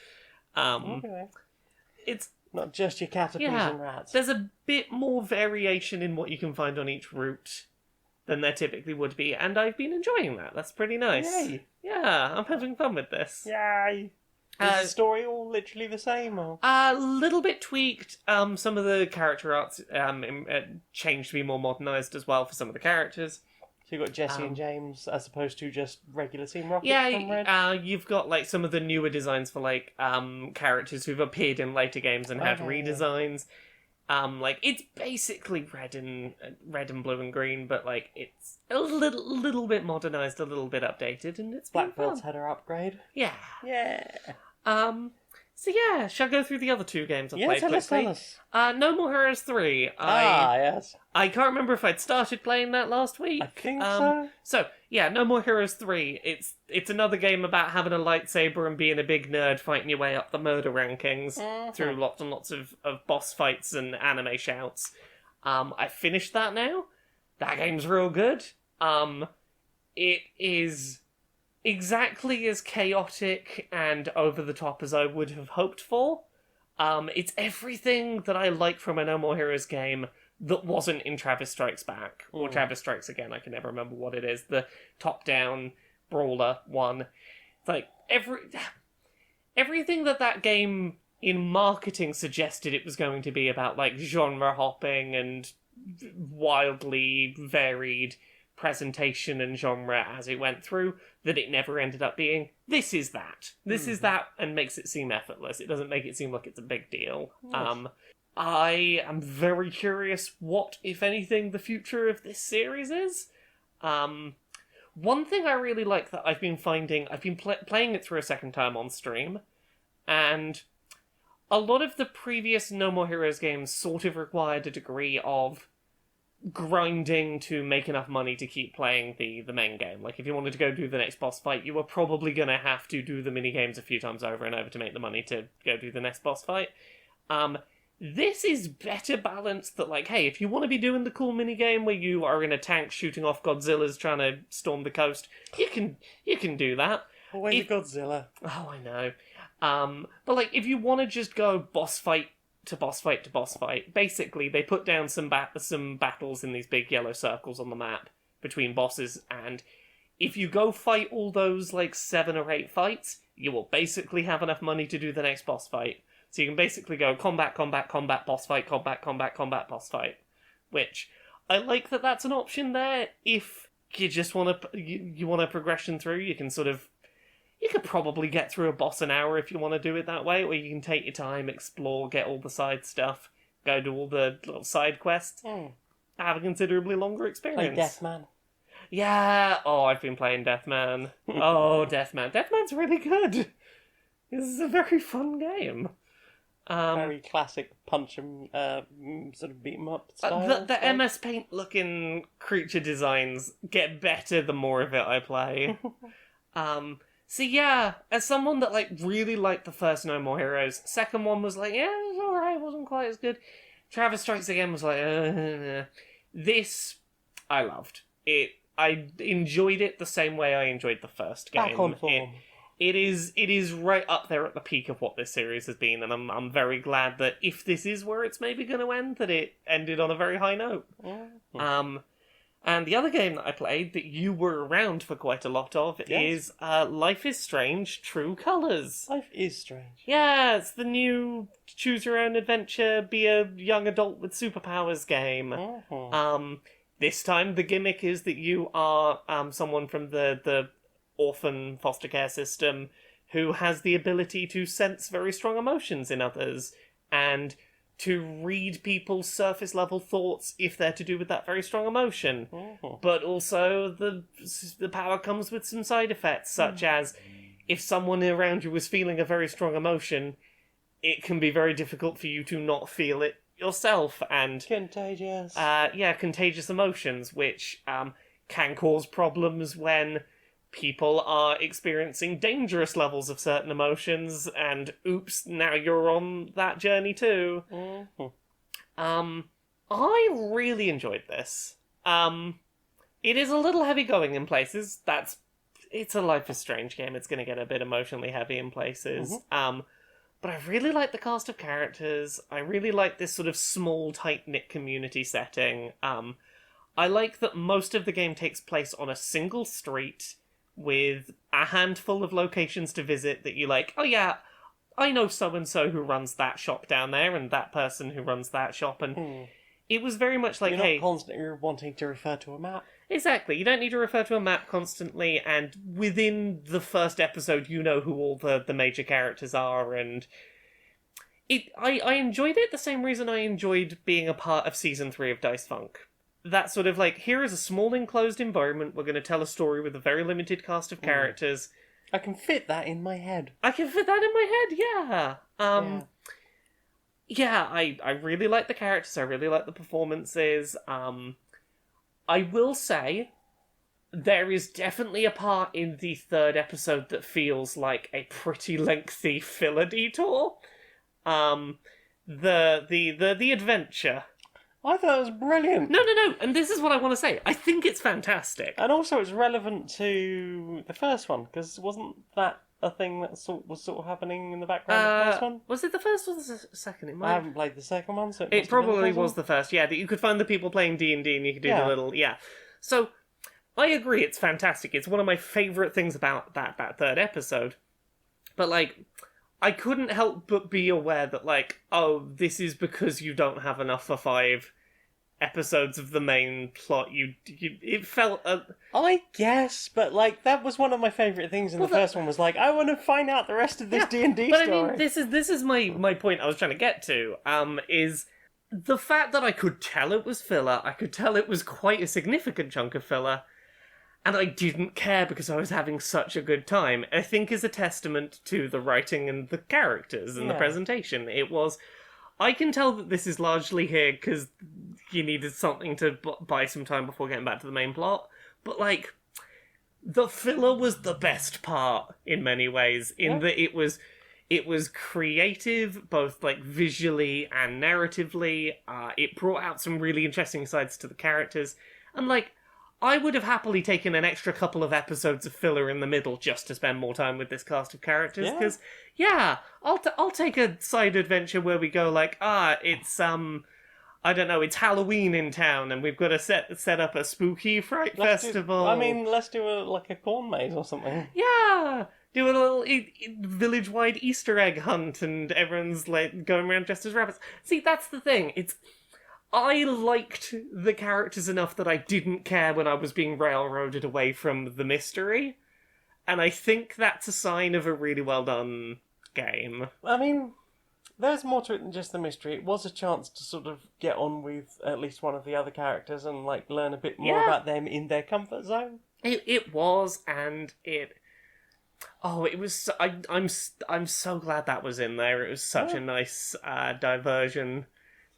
It's not just your Caterpies and rats. There's a bit more variation in what you can find on each route than there typically would be, and I've been enjoying that. That's pretty nice. Yay. Yeah, I'm having fun with this. Yay! Is the story all literally the same, or? A little bit tweaked. Some of the character arts changed to be more modernised as well for some of the characters. So you've got Jesse and James as opposed to just regular Team Rocket from Red? You've got some of the newer designs for characters who've appeared in later games and had redesigns. It's basically red and blue and green, but it's a little bit modernised, a little bit updated, and it's Black Belt's had her upgrade. Yeah. So shall I go through the other 2 games I've played quickly? Tell us. No More Heroes 3. Yes. I can't remember if I'd started playing that last week. I think so. So, yeah, No More Heroes 3. It's another game about having a lightsaber and being a big nerd fighting your way up the murder rankings through lots and lots of boss fights and anime shouts. I finished that now. That game's real good. It is exactly as chaotic and over the top as I would have hoped for. It's everything that I like from a No More Heroes game that wasn't in Travis Strikes Back, or Travis Strikes Again, I can never remember what it is, the top-down brawler one. It's like, everything that game in marketing suggested it was going to be about, like, genre hopping and wildly varied presentation and genre as it went through, that it never ended up being. This is that. This is that, and makes it seem effortless. It doesn't make it seem like it's a big deal. Nice. I am very curious what, if anything, the future of this series is. One thing I really like that I've been finding, I've been playing it through a second time on stream, and a lot of the previous No More Heroes games sort of required a degree of grinding to make enough money to keep playing the main game. Like, if you wanted to go do the next boss fight, you were probably going to have to do the mini-games a few times over and over to make the money to go do the next boss fight. This is better balanced that, like, hey, if you want to be doing the cool minigame where you are in a tank shooting off Godzillas trying to storm the coast, you can do that. Always a Godzilla. Oh, I know. But, like, if you want to just go boss fight to boss fight to boss fight, basically they put down some battles in these big yellow circles on the map between bosses, and if you go fight all those, like, 7 or 8 fights, you will basically have enough money to do the next boss fight. So you can basically go combat, combat, combat, boss fight, combat, combat, combat, boss fight. Which, I like that that's an option there. If you just want you want a progression through, you can sort of... You could probably get through a boss an hour if you want to do it that way, or you can take your time, explore, get all the side stuff, go do all the little side quests, have a considerably longer experience. Like Deathman. Yeah, I've been playing Deathman. Deathman. Deathman's really good. This is a very fun game. Very classic punch and sort of beat 'em up style. The MS Paint looking creature designs get better the more of it I play. So yeah, as someone that like really liked the first No More Heroes, second one was like, yeah, it was alright, wasn't quite as good. Travis Strikes Again was like, This, I loved. I enjoyed it the same way I enjoyed the first game. Back on form. It is right up there at the peak of what this series has been, and I'm very glad that if this is where it's maybe going to end, that it ended on a very high note. And the other game that I played that you were around for quite a lot of is Life is Strange: True Colors. Life is strange. Yeah, it's the new choose your own adventure, be a young adult with superpowers game. This time the gimmick is that you are someone from the orphan foster care system who has the ability to sense very strong emotions in others and to read people's surface level thoughts if they're to do with that very strong emotion. But also the power comes with some side effects, such as if someone around you is feeling a very strong emotion, it can be very difficult for you to not feel it yourself, and Contagious. Contagious emotions, which can cause problems when people are experiencing dangerous levels of certain emotions, and oops, now you're on that journey too. I really enjoyed this. It is a little heavy going in places. It's a Life is Strange game. It's going to get a bit emotionally heavy in places. But I really like the cast of characters. I really like this sort of small, tight-knit community setting. I like that most of the game takes place on a single street with a handful of locations to visit that you like, oh yeah, I know so-and-so who runs that shop down there and that person who runs that shop, and it was very much like, You're hey... not constantly wanting to refer to a map. Exactly, you don't need to refer to a map constantly, and within the first episode you know who all the major characters are, and... I enjoyed it the same reason I enjoyed being a part of Season 3 of Dice Funk. That sort of like, here is a small enclosed environment, we're going to tell a story with a very limited cast of characters. I can fit that in my head. I can fit that in my head, yeah. I really like the characters, I really like the performances. I will say, there is definitely a part in the third episode that feels like a pretty lengthy filler detour. The adventure. I thought it was brilliant. No, and this is what I want to say. I think it's fantastic. And also it's relevant to the first one, because wasn't that a thing that was sort of happening in the background of the first one? Was it the first or the second? I haven't played the second one, so It probably was the first, yeah. That you could find the people playing D&D and you could do the little... Yeah. So, I agree, it's fantastic. It's one of my favourite things about that third episode. But, like, I couldn't help but be aware that, like, oh, this is because you don't have enough for 5 episodes of the main plot. It felt... I guess, but, like, that was one of my favourite things in the first one, was like, I want to find out the rest of this D&D but story. I mean, this is my point I was trying to get to, is the fact that I could tell it was filler, I could tell it was quite a significant chunk of filler, and I didn't care because I was having such a good time, I think is a testament to the writing and the characters and the presentation. It was... I can tell that this is largely here because you needed something to buy some time before getting back to the main plot, but, like, the filler was the best part in many ways, in that it was creative, both, like, visually and narratively. It brought out some really interesting sides to the characters, and, like, I would have happily taken an extra couple of episodes of filler in the middle just to spend more time with this cast of characters, because, I'll take a side adventure where we go, like, it's, I don't know, it's Halloween in town, and we've got to set up a spooky fright festival. Let's do a corn maze or something. Yeah! Do a little village-wide Easter egg hunt, and everyone's, like, going around dressed as rabbits. See, that's the thing. I liked the characters enough that I didn't care when I was being railroaded away from the mystery. And I think that's a sign of a really well done game. I mean, there's more to it than just the mystery. It was a chance to sort of get on with at least one of the other characters and, like, learn a bit more about them in their comfort zone. It was, and it... Oh, it was... I'm so glad that was in there. It was such a nice diversion.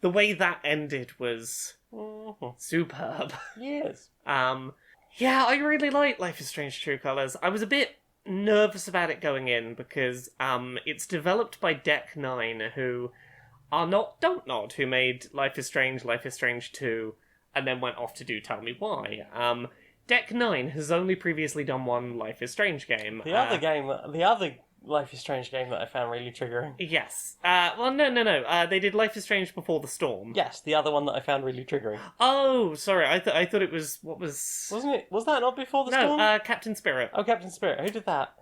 The way that ended was superb. Yes. Yeah, I really like Life is Strange True Colors. I was a bit nervous about it going in because it's developed by Deck 9, who are not Don't Nod, who made Life is Strange 2, and then went off to do Tell Me Why. Deck 9 has only previously done one Life is Strange game. The other Life is Strange game that I found really triggering. Yes. Well, no. They did Life is Strange Before the Storm. Yes, the other one that I found really triggering. Oh, sorry. I thought it was... What was... Wasn't it? Was that not Before the Storm? No, Captain Spirit. Oh, Captain Spirit. Who did that?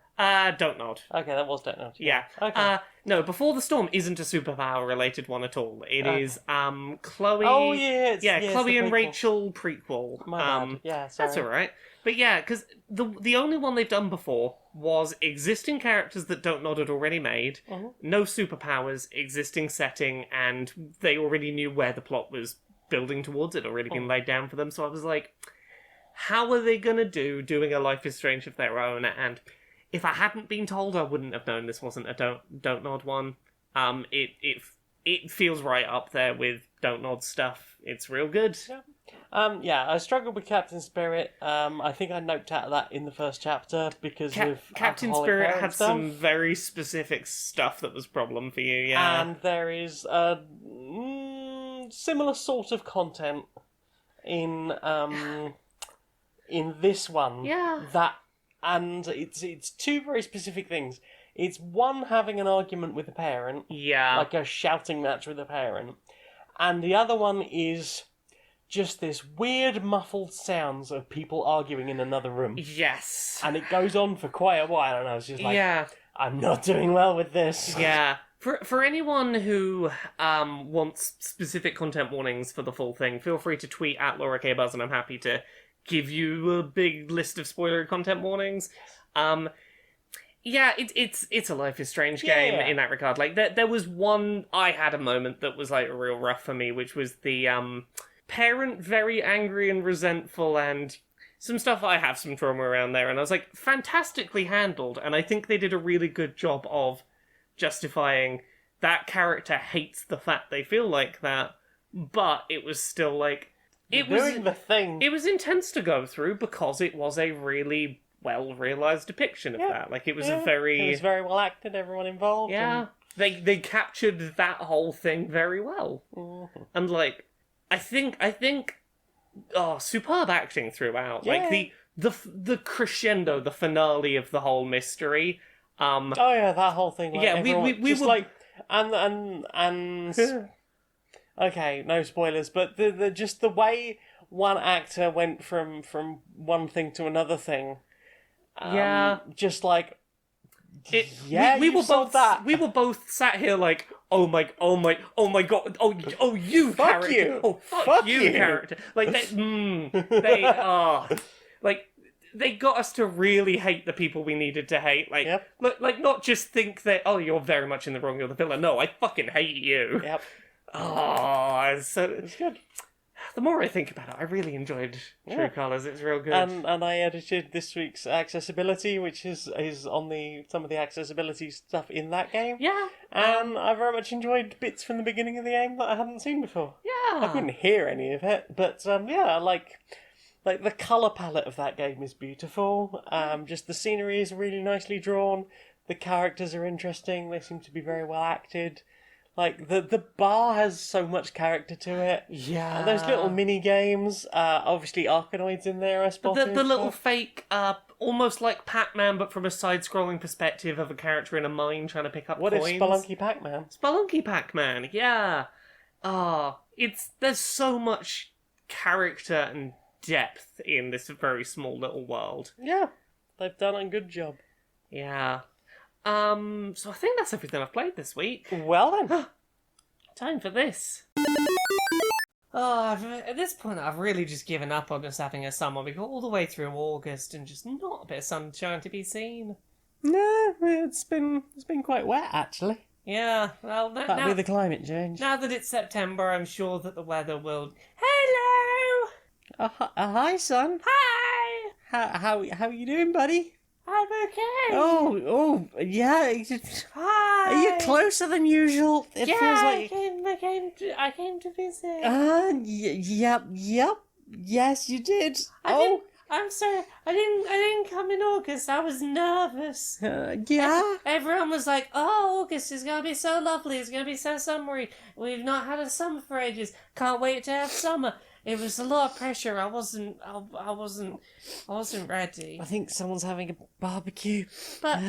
Don't Nod. Okay, that was Don't Nod. Yeah. Okay. No, Before the Storm isn't a superpower-related one at all. It is, Chloe... Oh, yeah. Chloe and Rachel prequel. My bad. Yeah, sorry. That's alright. But yeah, because the only one they've done before was existing characters that Don't Nod had already made, no superpowers, existing setting, and they already knew where the plot was building towards. It had already been laid down for them, so I was like, how are they going to doing a Life is Strange of their own? And if I hadn't been told, I wouldn't have known this wasn't a Don't Nod one. It feels right up there with Don't Nod stuff. It's real good. Yeah. I struggled with Captain Spirit. I think I noped out of that in the first chapter because of Captain Spirit had some very specific stuff that was a problem for you, yeah. And there is a similar sort of content in this one. Yeah. And it's two very specific things. It's one, having an argument with a parent. Yeah. Like a shouting match with a parent. And the other one is just this weird muffled sounds of people arguing in another room. Yes. And it goes on for quite a while, and I was just like, I'm not doing well with this. Yeah. For anyone who wants specific content warnings for the full thing, feel free to tweet at Laura K. Buzz, and I'm happy to give you a big list of spoilery content warnings. Yeah, it's a Life is Strange game in that regard. Like, there was one... I had a moment that was, like, real rough for me, which was the parent very angry and resentful, and some stuff I have some trauma around there, and I was like, fantastically handled, and I think they did a really good job of justifying that character hates the fact they feel like that, but it was still, like, it was doing the thing. it was intense to go through because it was a really well realized depiction of that. Like it was a It very was very well acted. Everyone involved. yeah. They captured that whole thing very well, and like I think superb acting throughout. Yeah. Like the crescendo, the finale of the whole mystery. Oh yeah, that whole thing. Like, Yeah, everyone, we just were like okay, no spoilers, but the just the way one actor went from one thing to another thing. Yeah. Just like we were solved both that. we were both sat here like oh my god you Fuck character you. fuck you you. character like they got us to really hate the people we needed to hate. Like, Yep. like not just think that, oh, you're very much in the wrong, you're the villain. No, I fucking hate you. Yep. Oh, so It's good. the more I think about it, I really enjoyed True Colours. It's real good. And I edited this week's accessibility, which is on some of the accessibility stuff in that game. yeah, And I very much enjoyed bits from the beginning of the game that I hadn't seen before. yeah. I couldn't hear any of it, but like the color palette of that game is beautiful. Just the scenery is really nicely drawn. The characters are interesting. They seem to be very well acted. Like the bar has so much character to it. Yeah. And those little mini games. Obviously, Arkanoid's in there. I spotted The little fake, almost like Pac-Man, but from a side-scrolling perspective of a character in a mine trying to pick up What coins. is Spelunky Pac-Man? Spelunky Pac-Man, yeah. There's so much character and depth in this very small little world. Yeah, they've done a good job. Yeah. So I think that's everything I've played this week. Well then. Time for this. At this point, I've really just given up on just having a summer. We got all the way through August and just not a bit of sunshine to be seen. No, it's been quite wet actually. Yeah, well, That'd be the climate change. now that it's September, I'm sure that the weather will... Hello! Hi, son. Hi! How are you doing, buddy? I'm okay. Oh, yeah. Hi! Are you closer than usual? It Yeah, feels like. I came to visit. Yep. Yes, you did. I'm sorry. I didn't come in August. I was nervous. Yeah. Everyone was like, "Oh, August is gonna be so lovely. It's gonna be so summery. We've not had a summer for ages. Can't wait to have summer." It was a lot of pressure. I wasn't ready. I think someone's having a barbecue. But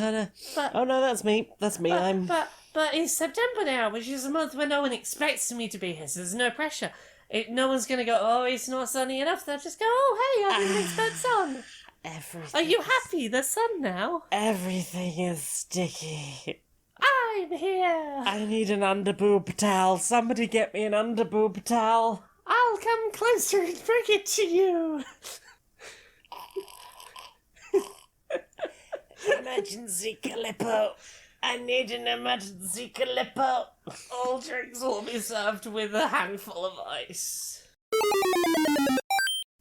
Oh no, that's me. That's me. but it's September now, which is a month when no one expects me to be here. So there's no pressure. No one's gonna go, "Oh, it's not sunny enough." They'll just go, "Oh, hey, I didn't expect sun." Everything. Are you happy? There's sun now. Everything is sticky. I'm here. I need an underboob towel. Somebody get me an underboob towel. I'll come closer and bring it to you. Emergency Calippo. I need an emergency Calippo. All drinks will be served with a handful of ice.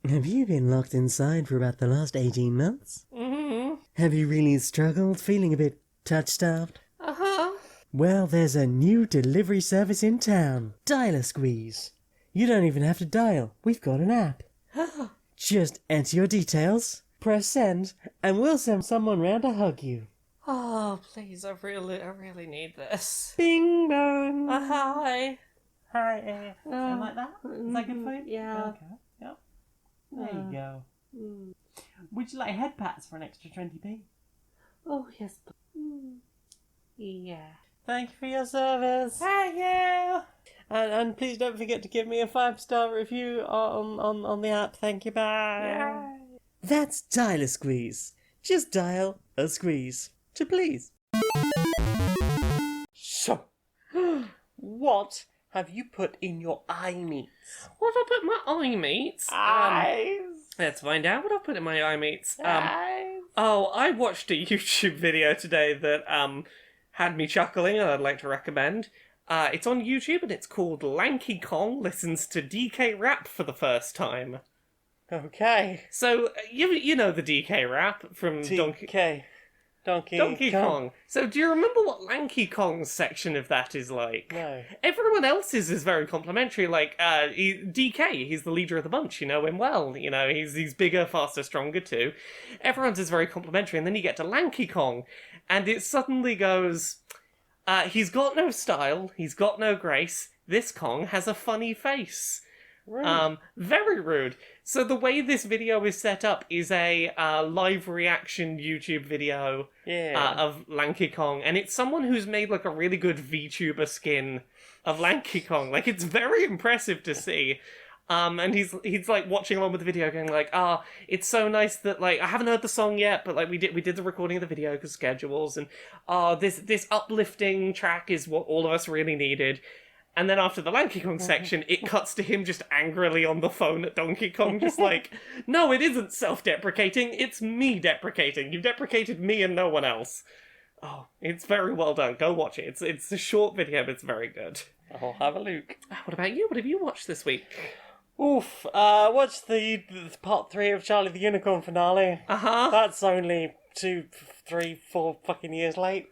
Have you been locked inside for about the last 18 months? Mm-hmm. Have you really struggled, feeling a bit touch-starved? Uh-huh. Well, there's a new delivery service in town, Dial a Squeeze. You don't even have to dial, we've got an app. Just enter your details, press send, and we'll send someone round to hug you. Oh, please, I really need this. Bing bong. Hi. Hi, you like that? Is that good for you? Yeah. Okay. Yep. There you go. Would you like head pats for an extra 20p? Oh, yes. Yeah. Thank you for your service. Thank you. And please don't forget to give me a 5-star review on the app. Thank you. Bye. That's Dial a Squeeze. Just dial a squeeze to please. So, what have you put in your eye meats? What have I put in my eye meats? Eyes. Let's find out what I've put in my eye meats. Eyes. Oh, I watched a YouTube video today that had me chuckling and I'd like to recommend. It's on YouTube and it's called Lanky Kong Listens to DK Rap for the First Time. Okay. So, you know the DK Rap from Donkey... DK. Donkey Kong. So do you remember what Lanky Kong's section of that is like? No. Everyone else's is very complimentary. Like DK, he's the leader of the bunch. You know him well. You know he's bigger, faster, stronger too. Everyone's is very complimentary, and then you get to Lanky Kong, and it suddenly goes. He's got no style. He's got no grace. This Kong has a funny face. Rude. Very rude. So the way this video is set up is a live reaction YouTube video of Lanky Kong, and it's someone who's made like a really good VTuber skin of Lanky Kong. Like it's very impressive to see. And he's like watching along with the video, going like, it's so nice that like I haven't heard the song yet, but like we did the recording of the video because schedules, and this uplifting track is what all of us really needed. And then after the Lanky Kong section, it cuts to him just angrily on the phone at Donkey Kong, just like, no, it isn't self-deprecating, it's me deprecating. You've deprecated me and no one else. Oh, it's very well done. Go watch it. It's a short video, but it's very good. I'll have a look. What about you? What have you watched this week? Oof, what's the part 3 of Charlie the Unicorn finale? Uh-huh. That's only 2, 3, 4 fucking years late.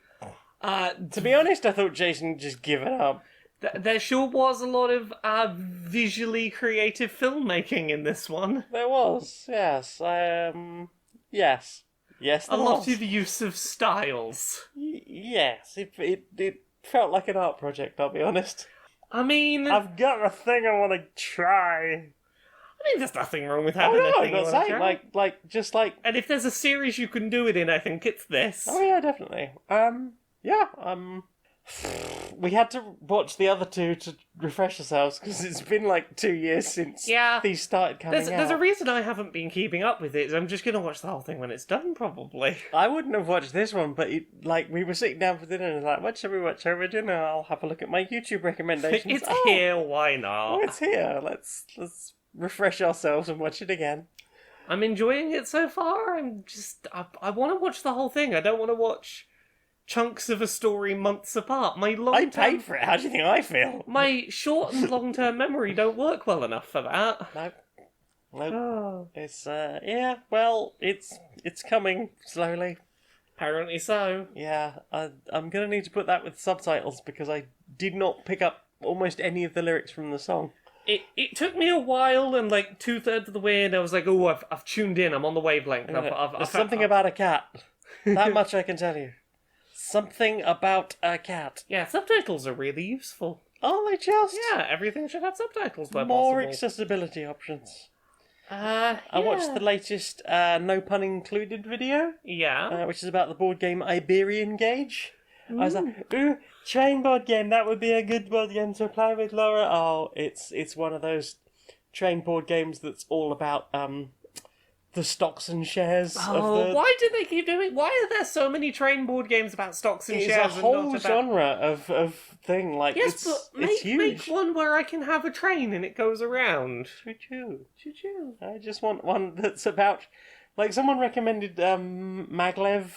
To be honest, I thought Jason had just given up. There sure was a lot of visually creative filmmaking in this one. There was, yes. Yes. Yes, A there lot was. of use of styles. Yes, it felt like an art project, I'll be honest. I mean... I've got a thing I want to try. there's nothing wrong with Oh having no, a I'm thing you not wanna saying, try. just like... And if there's a series you can do it in, I think it's this. Oh yeah, definitely. We had to watch the other two to refresh ourselves, because it's been like 2 years since these started coming out. There's a reason I haven't been keeping up with it. I'm just going to watch the whole thing when it's done, probably. I wouldn't have watched this one, but we were sitting down for dinner and like, what should we watch over dinner? I'll have a look at my YouTube recommendations. It's here, why not? Oh, it's here. Let's refresh ourselves and watch it again. I'm enjoying it so far. I want to watch the whole thing. I don't want to watch chunks of a story months apart. I paid for it. How do you think I feel? My short and long-term memory don't work well enough for that. Nope. Oh. It's it's coming slowly. Apparently so. Yeah, I'm gonna need to put that with subtitles because I did not pick up almost any of the lyrics from the song. It took me a while, and like 2/3 of the way, and I was like, oh, I've tuned in. I'm on the wavelength. There's something about a cat. That much I can tell you. Something about a cat. Yeah, subtitles are really useful. Oh, they just... Yeah, everything should have subtitles where more possible. accessibility options. I I watched the latest no pun included video, Yeah. which is about the board game Iberian Gauge. I was like, ooh, train board game, that would be a good board game to play with Laura. Oh, it's one of those train board games that's all about the stocks and shares of the... Why do they keep doing? Why are there so many train board games about stocks and It's shares? a whole and not about... genre of thing. Like, Yes, it's but huge. make one where I can have a train and it goes around. Choo-choo. I just want one that's about... Like, someone recommended Maglev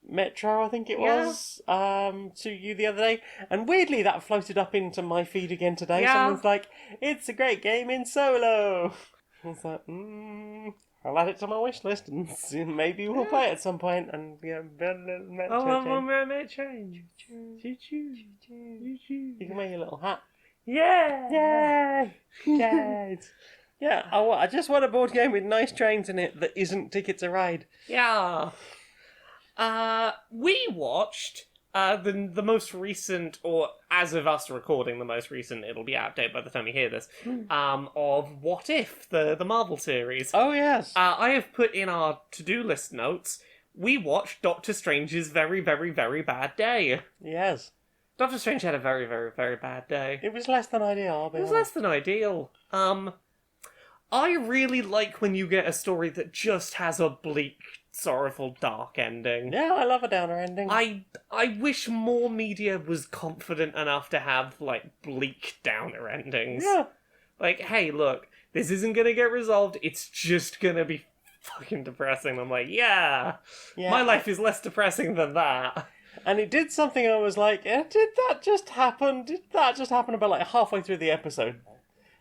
Metro, I think it was, to you the other day. And weirdly, that floated up into my feed again today. Yeah. Someone's like, it's a great game in solo. I was like, I'll add it to my wish list and see, maybe we'll play it at some point. And Oh, train. You can wear your little hat. Yeah. Yay! Yeah, I just want a board game with nice trains in it that isn't Ticket to Ride. Yeah. We watched the most recent, or as of us recording, the most recent, it'll be out of date by the time you hear this, of What If, the Marvel series. Oh, yes. I have put in our to-do list notes, we watched Doctor Strange's very, very, very bad day. Yes. Doctor Strange had a very, very, very bad day. It was less than ideal, I'll be It was honest. less than ideal. I really like when you get a story that just has a bleak, sorrowful, dark ending. Yeah, I love a downer ending. I wish more media was confident enough to have, like, bleak downer endings. Yeah. Like, hey, look, this isn't gonna get resolved, it's just gonna be fucking depressing. I'm like, yeah, my life is less depressing than that. And it did something I was like, did that just happen? Did that just happen about, like, halfway through the episode?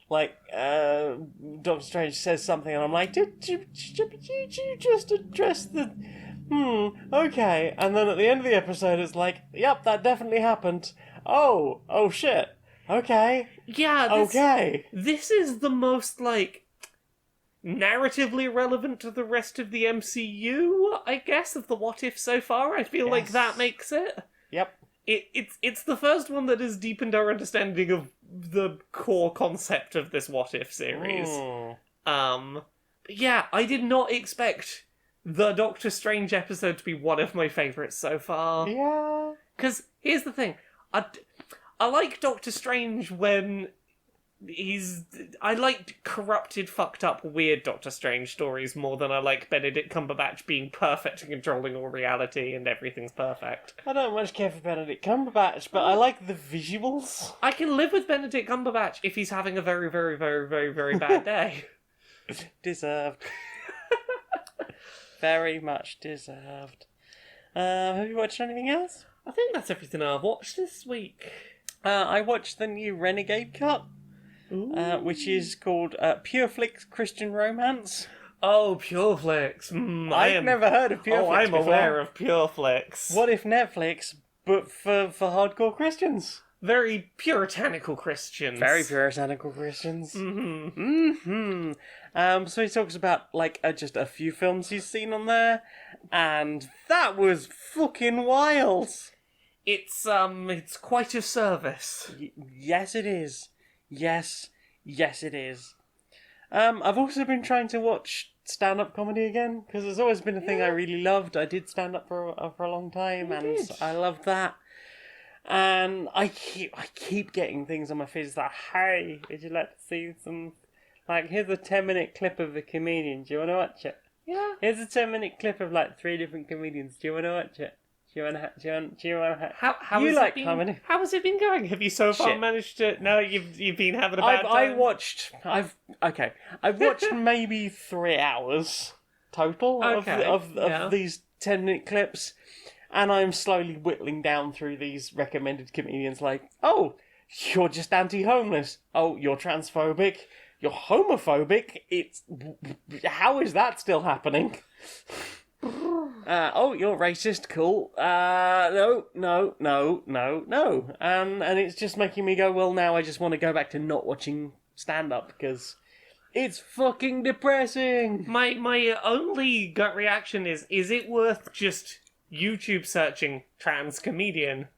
Like, Doctor Strange says something and I'm like, did you just address the okay. And then at the end of the episode, it's like, yep, that definitely happened. Oh shit. Okay. Yeah, Okay. this is the most, like, narratively relevant to the rest of the MCU, I guess, of the what if so far. I feel like Yes. that makes it. Yep. It's the first one that has deepened our understanding of the core concept of this what if series. But yeah, I did not expect the Doctor Strange episode to be one of my favourites so far. Yeah. Because here's the thing, I like Doctor Strange when I like corrupted, fucked up, weird Doctor Strange stories more than I like Benedict Cumberbatch being perfect and controlling all reality and everything's perfect. I don't much care for Benedict Cumberbatch, but I like the visuals. I can live with Benedict Cumberbatch if he's having a very, very, very, very, very bad day. Deserved. Very much deserved. Have you watched anything else? I think that's everything I've watched this week. I watched the new Renegade cut, which is called Pure Flix Christian Romance. Oh, Pureflix. I've never heard of Pure Flix I'm before. aware of Pureflix. What if Netflix, but for hardcore Christians? Very puritanical Christians. Very puritanical Christians. Mm-hmm. So he talks about, like, just a few films he's seen on there, and that was fucking wild. It's quite a service. Yes, it is. Yes, it is. I've also been trying to watch stand-up comedy again, because it's always been a thing I really loved. I did stand-up for a long time, and did. I loved that. And I keep getting things on my feed. It's like, hey, would you like to see some... Like, here's a 10-minute clip of a comedian. Do you want to watch it? Yeah. Here's a 10-minute clip of, like, 3 different comedians. Do you want to watch it? Do you want to... How You has like it been, comedy. How has it been going? Have you so far Shit. managed to... No, you've been having a bad time? I've watched maybe 3 hours total Okay, of yeah. these 10-minute clips, and I'm slowly whittling down through these recommended comedians like, oh, you're just anti-homeless. Oh, you're transphobic. You're homophobic. How is that still happening? Oh, you're racist. Cool. No. And it's just making me go, well, now I just want to go back to not watching stand-up because it's fucking depressing. My only gut reaction is it worth just YouTube searching trans comedian?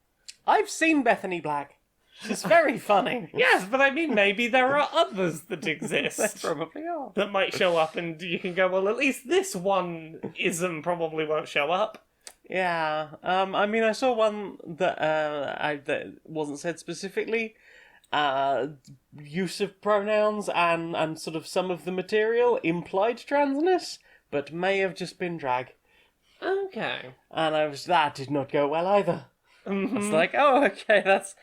I've seen Bethany Black. She's very funny. Yes, but I mean, maybe there are others that They exist probably are. that might show up, and you can go, well, at least this one ism probably won't show up. Yeah. I mean, I saw one that that wasn't said specifically. Use of pronouns and sort of some of the material implied transness, but may have just been drag. Okay. And that did not go well either. It's like, oh, okay, that's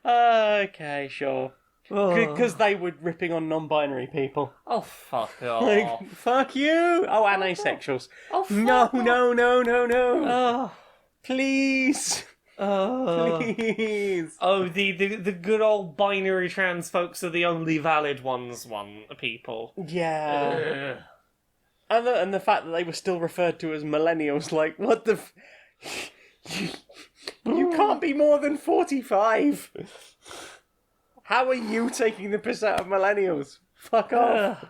okay, sure. Because they were ripping on non-binary people. Oh, fuck off. Like, fuck you! Oh, and asexuals. Oh, fuck No. Oh. Please. Please. Oh, the good old binary trans folks are the only valid people. Yeah. And the fact that they were still referred to as millennials, like, what the... You can't be more than 45. How are you taking the piss out of millennials? Fuck off.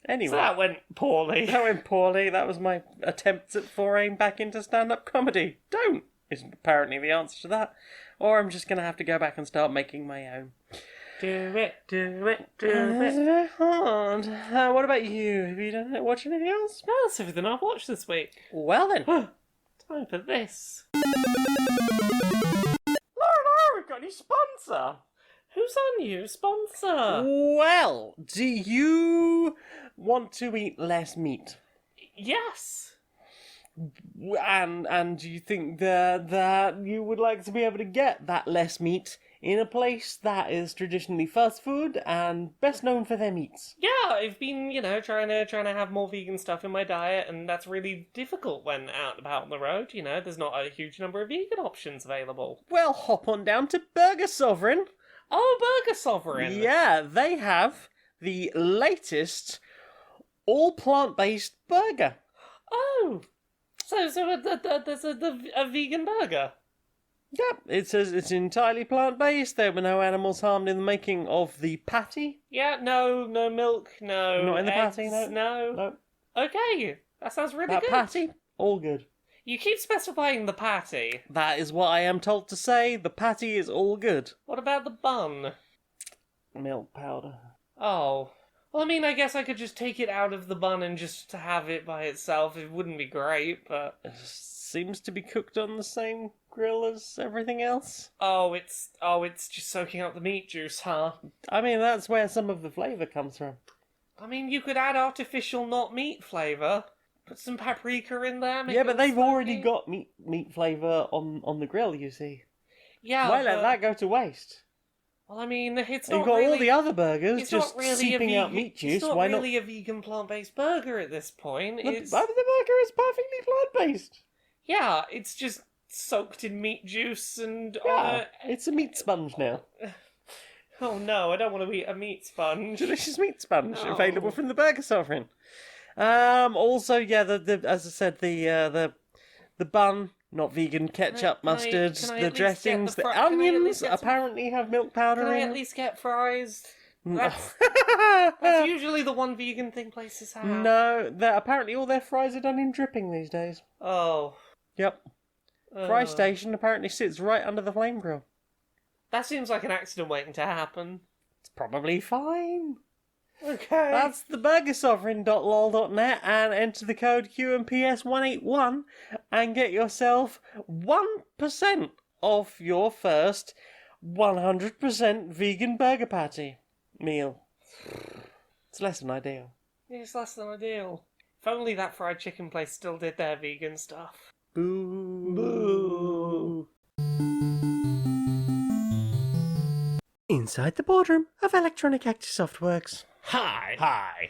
Anyway. So that went poorly. That went poorly. That was my attempt at foraying back into stand-up comedy. Don't is apparently the answer to that. Or I'm just going to have to go back and start making my own. Do it. It's very hard. What about you? Have you watched anything else? No, that's everything I've watched this week. Well then. Time for this. Lauren, we've got a new sponsor. Who's our new sponsor? Well, do you want to eat less meat? Yes. And do you think that you would like to be able to get that less meat in a place that is traditionally fast food and best known for their meats? Yeah, I've been, trying to have more vegan stuff in my diet, and that's really difficult when out and about on the road. There's not a huge number of vegan options available. Well, hop on down to Burger Sovereign. Oh, Burger Sovereign! Yeah, they have the latest all plant-based burger. Oh, so there's a vegan burger. Yep, it says it's entirely plant-based. There were no animals harmed in the making of the patty. Yeah, no milk, no Not in the eggs, patty, no. no. Okay, that sounds really That good. patty, all good. You keep specifying the patty. That is what I am told to say. The patty is all good. What about the bun? Milk powder. Oh. Well, I mean, I guess I could just take it out of the bun and just have it by itself. It wouldn't be great, but... It seems to be cooked on the same grill as everything else. Oh, it's just soaking up the meat juice, huh? I mean, that's where some of the flavour comes from. I mean, you could add artificial not meat flavour. Put some paprika in there. Make Yeah, it but all they've already smoky. got meat flavour on the grill, you see. Yeah, Why let but- that go to waste? Well, I mean, it's not You've got really... all the other burgers It's just not really seeping out meat juice. It's not Why really a vegan plant-based burger at this point. not? It's... The burger is perfectly plant-based. Yeah, it's just soaked in meat juice and... Yeah, it's a meat sponge now. Oh no, I don't want to eat a meat sponge. Delicious meat sponge No. available from the Burger Sovereign. Also, yeah, the as I said, the bun, not vegan, ketchup, Can I- mustard, can I the at least get dressings, the the can I at least onions get some- apparently have milk powder Can I in at them. least get fries? That's No, usually the one vegan thing places have. apparently all their fries are done in dripping these days. Oh. Yep. Fry Uh, station apparently sits right under the flame grill. That seems like an accident waiting to happen. It's probably fine. Okay. That's the burgersovereign.lol.net and enter the code Q&PS 181 and get yourself 1% off your first 100% vegan burger patty meal. It's less than ideal. It's less than ideal. If only that fried chicken place still did their vegan stuff. Boo. Boo. Inside the boardroom of Electronic Active Softworks. Hi.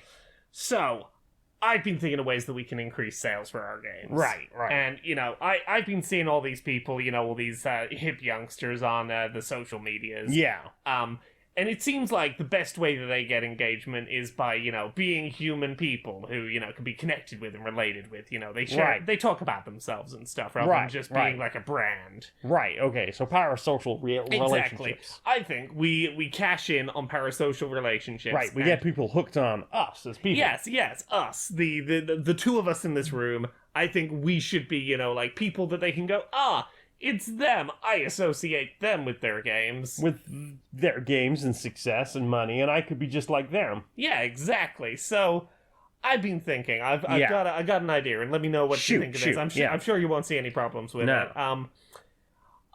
So, I've been thinking of ways that we can increase sales for our games. Right. And, I've been seeing all these people, all these hip youngsters on the social medias. Yeah. And it seems like the best way that they get engagement is by, being human people who, can be connected with and related with. They share, Right. they talk about themselves and stuff rather than just being like a brand. Right, okay, so parasocial Exactly. relationships. I think we cash in on parasocial relationships. Right, we and- get people hooked on us as people. Yes, us. The two of us in this room, I think we should be, like people that they can go, it's them. I associate them with their games. With their games and success and money, and I could be just like them. Yeah, exactly. So I've been thinking. I've Yeah. got an idea, and let me know what you think of this. Shoot, yeah. I'm sure you won't see any problems with No. it.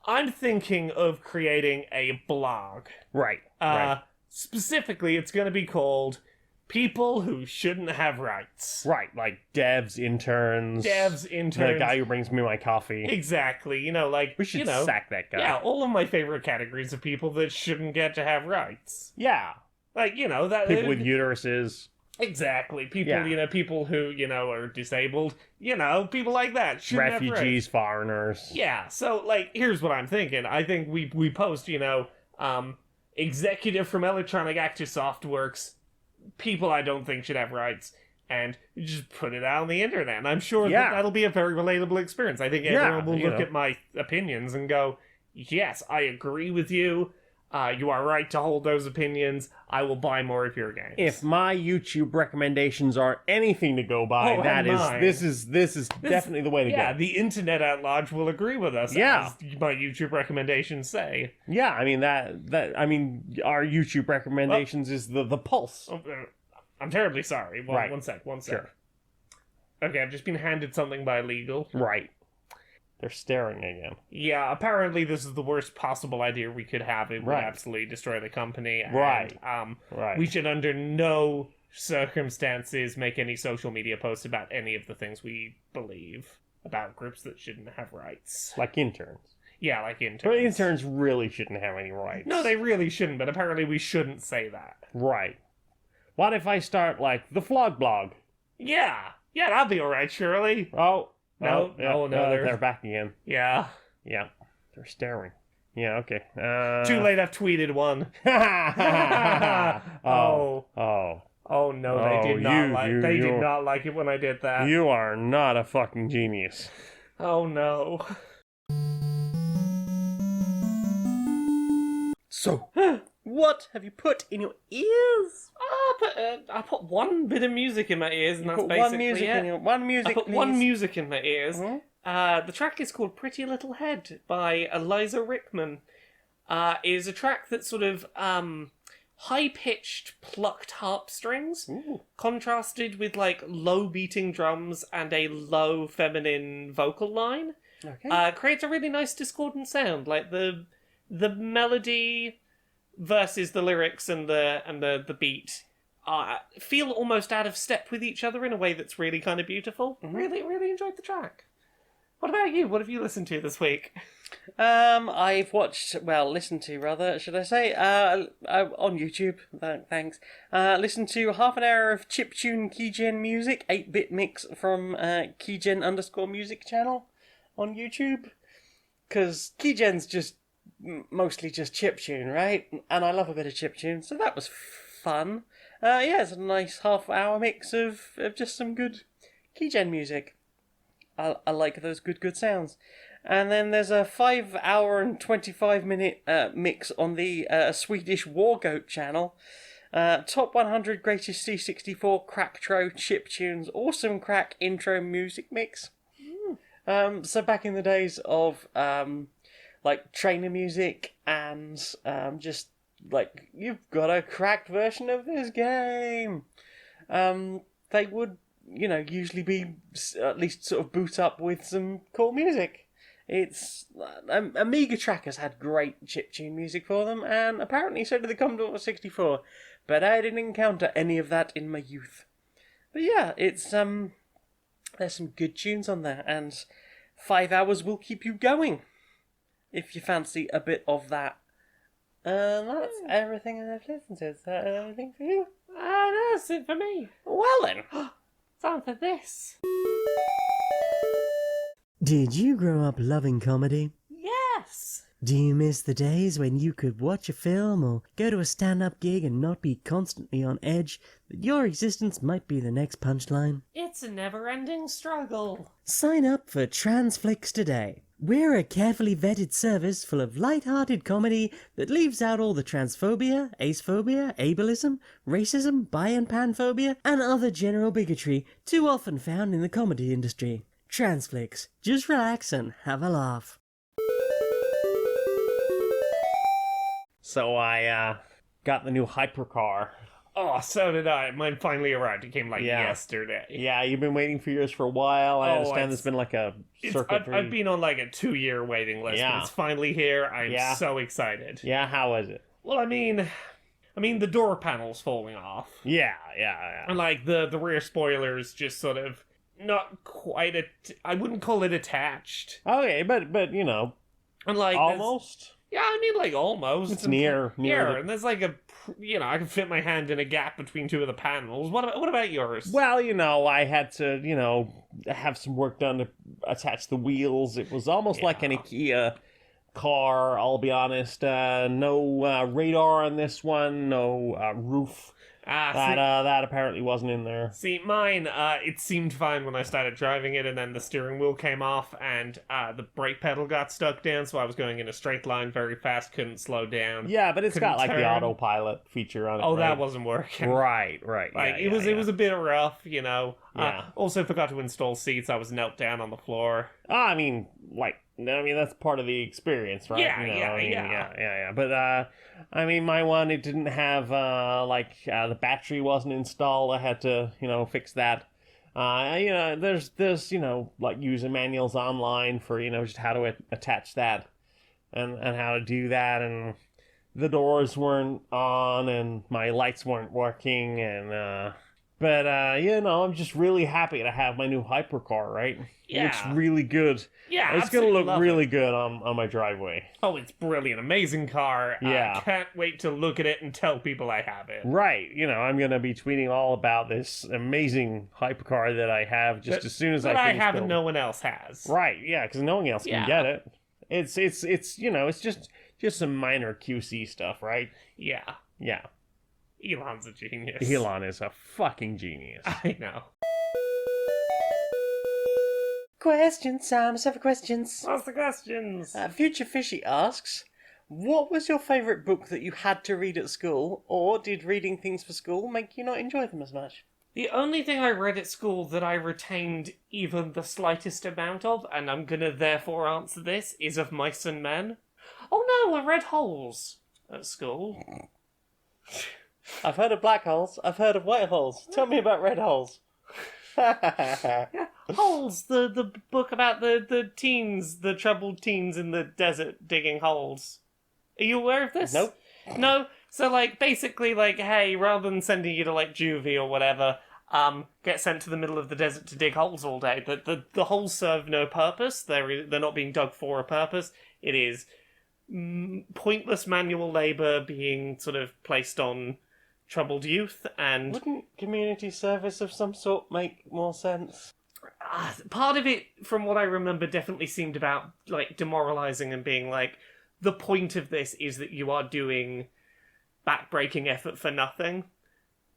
I'm thinking of creating a blog. Right, right. Specifically, it's going to be called People Who Shouldn't Have Rights. Right, like devs, interns. The guy who brings me my coffee. Exactly. We should sack that guy. Yeah, all of my favorite categories of people that shouldn't get to have rights. Yeah. Like, that... People with uteruses. Exactly. People, Yeah. People who, are disabled. People like that. Shouldn't have rights. Refugees, foreigners. Yeah, so, here's what I'm thinking. I think we post, executive from Electronic Active Softworks, people I don't think should have rights, and just put it out on the internet. And I'm sure that'll be a very relatable experience. I think everyone will look at my opinions and go, yes, I agree with you. You are right to hold those opinions. I will buy more of your games. If my YouTube recommendations are anything to go by, this is definitely the way to go. Yeah, the internet at large will agree with us. Yeah. As my YouTube recommendations say. Yeah, I mean our YouTube recommendations is the pulse. I'm terribly sorry. Right. One sec. Sure. Okay, I've just been handed something by legal. Right. They're staring again. Yeah, apparently this is the worst possible idea we could have. It would Right. absolutely destroy the company. And, Right. We should under no circumstances make any social media posts about any of the things we believe about groups that shouldn't have rights. Like interns. Yeah, like interns. But interns really shouldn't have any rights. No, they really shouldn't, but apparently we shouldn't say that. Right. What if I start, the Flog Blog? Yeah, that'll be alright, surely. Oh. No, they're back again. Yeah. Yeah. They're staring. Yeah, okay. Too late, I've tweeted one. Oh. Oh no, Oh, they did not like. you- They you- did not like it when I did that. You are not a fucking genius. Oh no. So, what have you put in your ears? I put one bit of music in my ears, and that's Put basically one music it. in your one I music. put please. one music in my ears. Mhm. The track is called "Pretty Little Head" by Eliza Rickman. It is a track that's sort of high-pitched, plucked harp strings, Ooh. contrasted with like low beating drums and a low feminine vocal line. Okay. Creates a really nice discordant sound. Like the melody versus the lyrics and the beat feel almost out of step with each other in a way that's really kind of beautiful. Really enjoyed the track. What about you? What have you listened to this week? I've listened to rather, should I say, on YouTube, thanks, listened to half an hour of chiptune keygen music, 8-bit mix from keygen_music channel on YouTube, because keygen's just mostly just chiptune, right? And I love a bit of chiptune, so that was fun. Yeah, it's a nice half-hour mix of just some good keygen music. I like those good sounds. And then there's a 5-hour and 25-minute mix on the Swedish Wargoat channel. Top 100 Greatest C64 Cracktro Chiptunes. Awesome crack intro music mix. So back in the days of like trainer music and just like, you've got a cracked version of this game. They would, usually be at least sort of boot up with some cool music. It's Amiga trackers had great chiptune music for them, and apparently so did the Commodore 64. But I didn't encounter any of that in my youth. But yeah, it's there's some good tunes on there, and 5 hours will keep you going if you fancy a bit of that. That's everything I've listened to. Is that everything for you? That's it for me. Well then. Time for this. Did you grow up loving comedy? Yes. Do you miss the days when you could watch a film or go to a stand-up gig and not be constantly on edge that your existence might be the next punchline? It's a never-ending struggle. Sign up for Transflix today. We're a carefully vetted service full of light-hearted comedy that leaves out all the transphobia, acephobia, ableism, racism, bi and panphobia, and other general bigotry too often found in the comedy industry. Transflix. Just relax and have a laugh. So I got the new hypercar. Oh, so did I. Mine finally arrived. It came Yeah. yesterday. Yeah, you've been waiting for yours for a while. I Oh, understand it's- there's been like a circuitry. I've been on like a 2-year waiting list, Yeah. but it's finally here. I'm Yeah. so excited. Yeah, how is it? Well, I mean, the door panel's falling off, Yeah. and like the rear spoilers just sort of not quite. I wouldn't call it attached, Okay, but and like there's- almost. Yeah, I mean, like almost. It's near the- and there's like I can fit my hand in a gap between two of the panels. What about yours? Well, I had to, have some work done to attach the wheels. It was almost like an Yeah. IKEA car, I'll be honest. No radar on this one, no roof. That apparently wasn't in there. See, mine, it seemed fine when I started driving it, and then the steering wheel came off, and the brake pedal got stuck down, so I was going in a straight line very fast, couldn't slow down. Yeah, but it's got Couldn't like the turn. autopilot feature on it. Oh, right? that wasn't working. Right. Like, Yeah, it was a bit rough, Yeah. Also forgot to install seats, I was knelt down on the floor. I mean, that's part of the experience, right? Yeah, yeah. But my one, it didn't have the battery wasn't installed. I had to, fix that. There's user manuals online for just how to attach that and how to do that, and the doors weren't on and my lights weren't working, and but I'm just really happy to have my new hypercar, right? It looks Yeah. really good. Yeah, It's gonna absolutely look love really it. good on my driveway. Oh, it's brilliant. Amazing car. Yeah. Can't wait to look at it and tell people I have it. Right, I'm gonna be tweeting all about this amazing hypercar that I have just as soon as But I I finish have and building. no one else has. Right, yeah, because no one else can Yeah. get it. It's just some minor QC stuff, right? Yeah. Yeah. Elon's a genius. Elon is a fucking genius. I know. Questions, Sam. Let's have questions. What's the questions? Future Fishy asks, what was your favourite book that you had to read at school, or did reading things for school make you not enjoy them as much? The only thing I read at school that I retained even the slightest amount of, and I'm gonna therefore answer this, is Of Mice and Men. Oh no, I read Holes at school. I've heard of black holes. I've heard of white holes. Tell me about red holes. Holes, the book about the teens, the troubled teens in the desert digging holes. Are you aware of this? Nope. No? So, like, basically, like, hey, rather than sending you to, like, juvie or whatever, get sent to the middle of the desert to dig holes all day. The holes serve no purpose. They're not being dug for a purpose. It is pointless manual labour being sort of placed on troubled youth, and Wouldn't community service of some sort make more sense? part of it, from what I remember, definitely seemed about, like, demoralising and being like, the point of this is that you are doing backbreaking effort for nothing,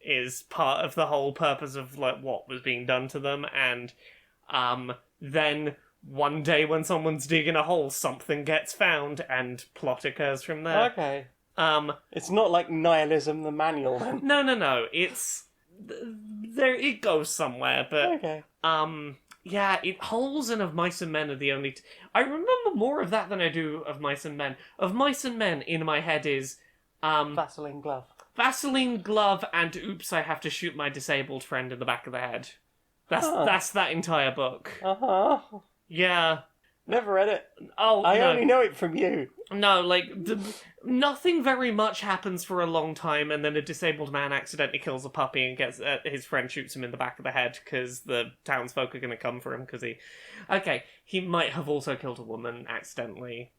is part of the whole purpose of, like, what was being done to them, and then one day when someone's digging a hole, something gets found, and plot occurs from there. Okay. It's not like Nihilism the Manual then. No, it's... there it goes somewhere, but... Okay. Yeah, Holes and Of Mice and Men are the only... I remember more of that than I do Of Mice and Men. Of Mice and Men, in my head, is... Vaseline glove. Vaseline glove and oops, I have to shoot my disabled friend in the back of the head. That's that entire book. Uh-huh. Yeah. Never read it. Oh, I no. only know it from you. No, like, nothing very much happens for a long time, and then a disabled man accidentally kills a puppy and gets his friend shoots him in the back of the head because the townsfolk are going to come for him because he... Okay, he might have also killed a woman accidentally.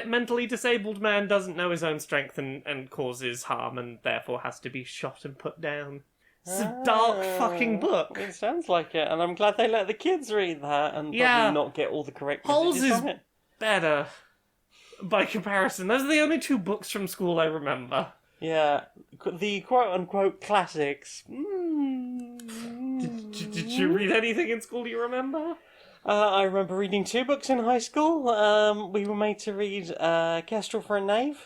Mentally disabled man doesn't know his own strength and causes harm and therefore has to be shot and put down. It's a dark fucking book. It sounds like it, and I'm glad they let the kids read that and Yeah. probably not get all the correct Holes messages is from it. better by comparison. Those are the only two books from school I remember. Yeah, the quote-unquote classics. Did you read anything in school you remember? I remember reading two books in high school. We were made to read Kestrel for a Knave,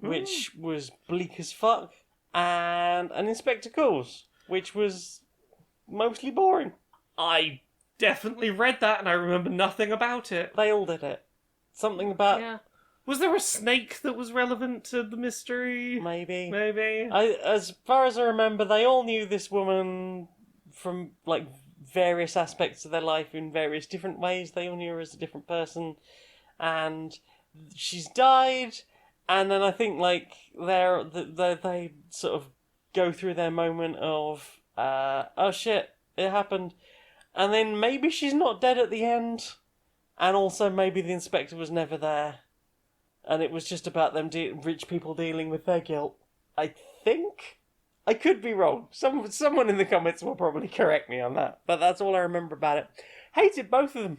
which was bleak as fuck, and An Inspector Calls, which was mostly boring. I definitely read that and I remember nothing about it. They all did it. Something about... Yeah. Was there a snake that was relevant to the mystery? Maybe. Maybe. As far as I remember, they all knew this woman from, like, various aspects of their life in various different ways. They all knew her as a different person. And she's died, and then I think, like, they sort of go through their moment of, oh shit, it happened. And then maybe she's not dead at the end, and also maybe the inspector was never there. And it was just about them rich people dealing with their guilt. I think. I could be wrong. Someone in the comments will probably correct me on that. But that's all I remember about it. Hated both of them.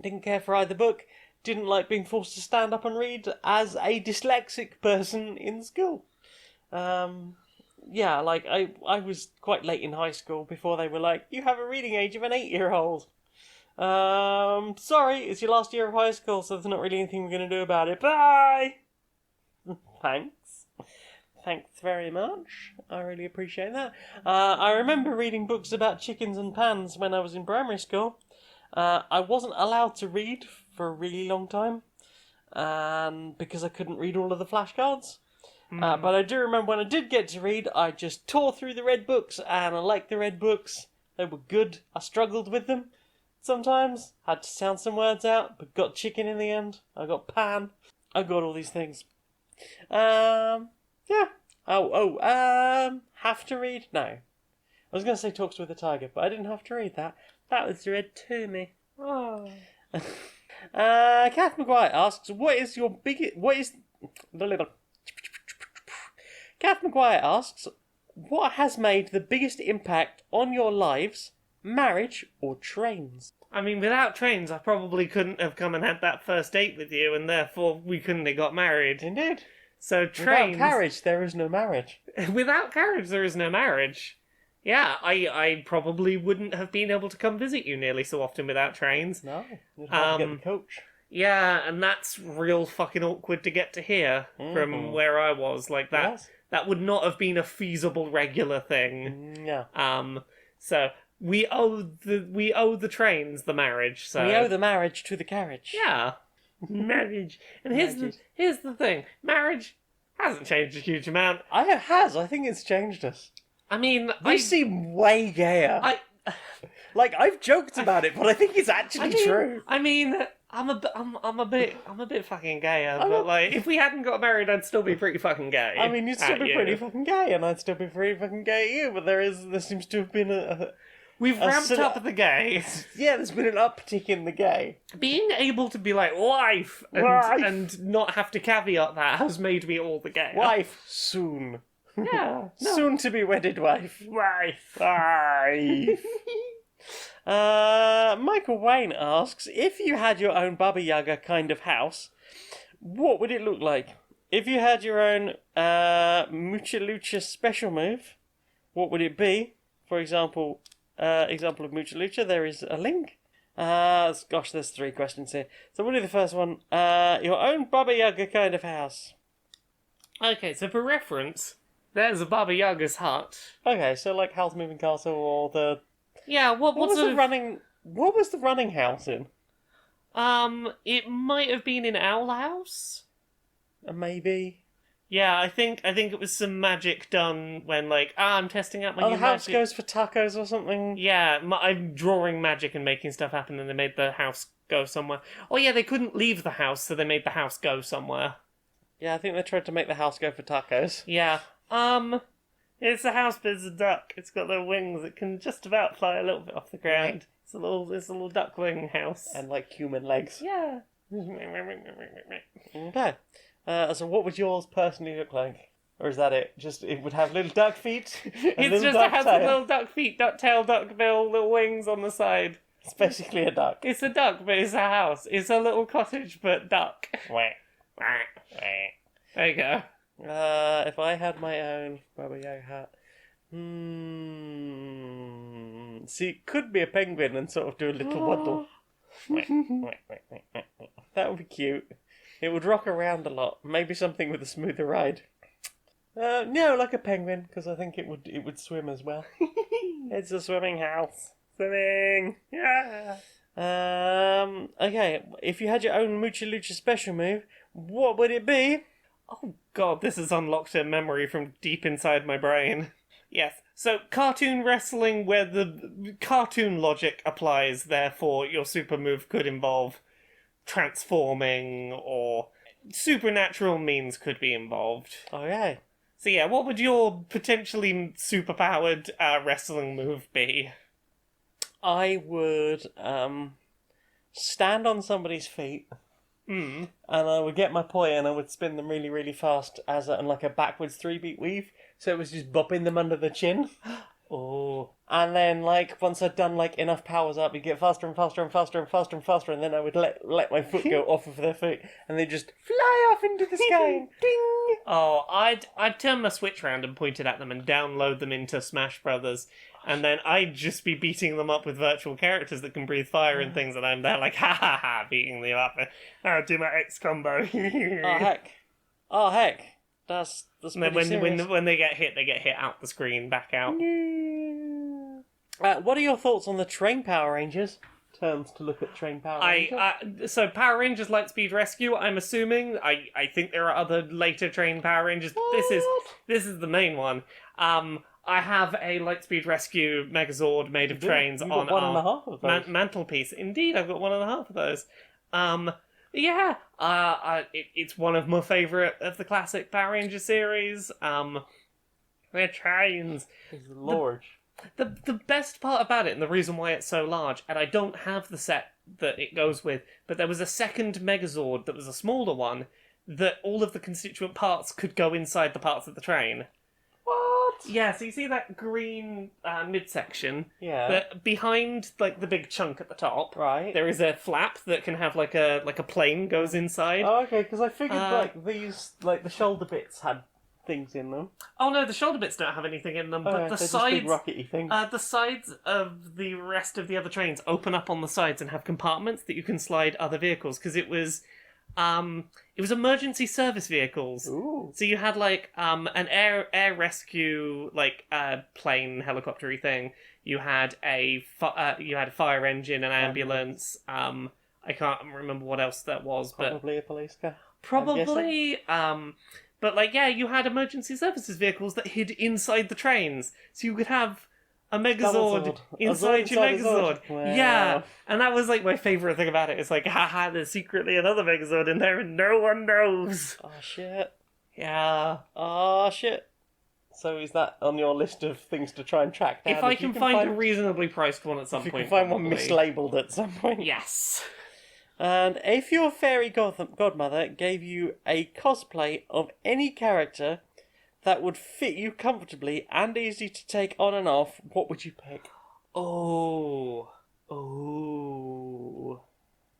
Didn't care for either book. Didn't like being forced to stand up and read as a dyslexic person in school. Yeah, like, I was quite late in high school before they were like, you have a reading age of an 8-year-old. Sorry, it's your last year of high school, so there's not really anything we're going to do about it. Bye! Thanks. Thanks very much. I really appreciate that. I remember reading books about chickens and pans when I was in primary school. I wasn't allowed to read for a really long time, because I couldn't read all of the flashcards. But I do remember when I did get to read, I just tore through the red books, and I liked the red books. They were good. I struggled with them sometimes. Had to sound some words out, but got chicken in the end. I got pan. I got all these things. Yeah. Have to read? No. I was going to say Talks with a Tiger, but I didn't have to read that. That was read to me. Oh. Kath McGuire asks, Kath McGuire asks, what has made the biggest impact on your lives, marriage or trains? I mean, without trains, I probably couldn't have come and had that first date with you, and therefore we couldn't have got married. Indeed. So Without trains... carriage, there is no marriage. Without carriage, there is no marriage. Yeah, I probably wouldn't have been able to come visit you nearly so often without trains. No, you'd have to get the coach. Yeah, and that's real fucking awkward to get to here from where I was. Like, that would not have been a feasible regular thing. Yeah. So we owe the trains the marriage. So We owe the marriage to the carriage. yeah, marriage. And here's the thing: marriage hasn't changed a huge amount. It has. I think it's changed us. I mean, We seem way gayer. Like, I've joked about it, but I think it's actually true. I mean, I'm a bit fucking gayer, but like, if we hadn't got married, I'd still be pretty fucking gay. I mean, you'd still be pretty fucking gay, and I'd still be pretty fucking gay at you, but there seems to have been We've ramped up the gay. Yeah, there's been an uptick in the gay. Being able to be like, wife, and not have to caveat that has made me all the gay. Wife, soon. Yeah. No. Soon to be wedded wife. Wife. Michael Wayne asks, if you had your own Baba Yaga kind of house, what would it look like? If you had your own Mucha Lucha special move, what would it be? For example, example of Mucha Lucha, there is a link. Gosh, there's 3 questions here. So we'll do the first one. Your own Baba Yaga kind of house. Okay, so for reference, there's a Baba Yaga's hut. Okay, so like Howl's Moving Castle or the... Yeah, what was sort the of... running... What was the running house in? It might have been in Owl House? Maybe. Yeah, I think it was some magic done when, like, I'm testing out my new the house magic. goes for tacos or something? Yeah, I'm drawing magic and making stuff happen, and they made the house go somewhere. Oh yeah, they couldn't leave the house, so they made the house go somewhere. Yeah, I think they tried to make the house go for tacos. Yeah. It's a house, but it's a duck. It's got little wings. It can just about fly a little bit off the ground. Right. It's a little duckling house. And like human legs. Yeah. Okay. So what would yours personally look like? Or is that it? Just, it would have little duck feet? It's just a house with little duck feet, duck tail, duck bill, little wings on the side. It's basically a duck. It's a duck, but it's a house. It's a little cottage, but duck. There you go. If I had my own Baba Yaga hat... See, it could be a penguin and sort of do a little waddle. That would be cute. It would rock around a lot. Maybe something with a smoother ride. No, like a penguin, because I think it would swim as well. It's a swimming house. Swimming! Yeah! Okay, if you had your own Mucha Lucha special move, what would it be? Oh god, this has unlocked a memory from deep inside my brain. Yes, so cartoon wrestling where the cartoon logic applies, therefore your super move could involve transforming or supernatural means could be involved. Okay. So yeah, what would your potentially superpowered wrestling move be? I would stand on somebody's feet. And I would get my poi and I would spin them really, really fast as like a backwards 3-beat weave. So it was just bopping them under the chin. Oh. And then, like, once I'd done, like, enough powers up, you'd get faster and faster and faster and faster and faster, and then I would let my foot go off of their feet, and they'd just fly off into the sky and ding! Oh, I'd turn my Switch around and point it at them and download them into Smash Brothers, and then I'd just be beating them up with virtual characters that can breathe fire and things, and I'm there like, ha ha ha, beating them up. I'll do my X combo. Oh, heck. That's and then when they get hit out the screen, back out. What are your thoughts on the Train Power Rangers? Terms to look at Train Power Rangers. So Power Rangers Lightspeed Rescue, I'm assuming. I think there are other later train Power Rangers. This is the main one. I have a Lightspeed Rescue Megazord made of trains on one and a half of those. Mantelpiece. Indeed, I've got 1.5 of those. It's one of my favourite of the classic Power Ranger series. They're trains. It's large. The best part about it, and the reason why it's so large, and I don't have the set that it goes with, but there was a second Megazord that was a smaller one, that all of the constituent parts could go inside the parts of the train. What? What? Yeah, so you see that green midsection? Yeah. But behind, like, the big chunk at the top, Right. there is a flap that can have, like a plane goes inside. Oh, okay, because I figured, Uh, these, the shoulder bits had things in them. Oh no, the shoulder bits don't have anything in them, Oh, but yeah, the they're sides... just big rockety things. The sides of the rest of the other trains open up on the sides and have compartments that you can slide other vehicles, because it was emergency service vehicles. Ooh. So you had like an air rescue plane helicopter-y thing. You had a fire engine, an ambulance. I can't remember what else that was, Probably a police car. probably but you had emergency services vehicles that hid inside the trains, so you could have a Megazord Zord. inside A your Zord inside a Megazord. Zord. Wow. Yeah, and that was like my favourite thing about it. It's like, haha, there's secretly another Megazord in there and no one knows. Oh, shit. Yeah. Oh, shit. So is that on your list of things to try and track down? If I you can find a reasonably priced one at some if you point. can find one probably. mislabeled at some point. Yes. And if your fairy godmother gave you a cosplay of any character that would fit you comfortably and easy to take on and off, what would you pick? Oh.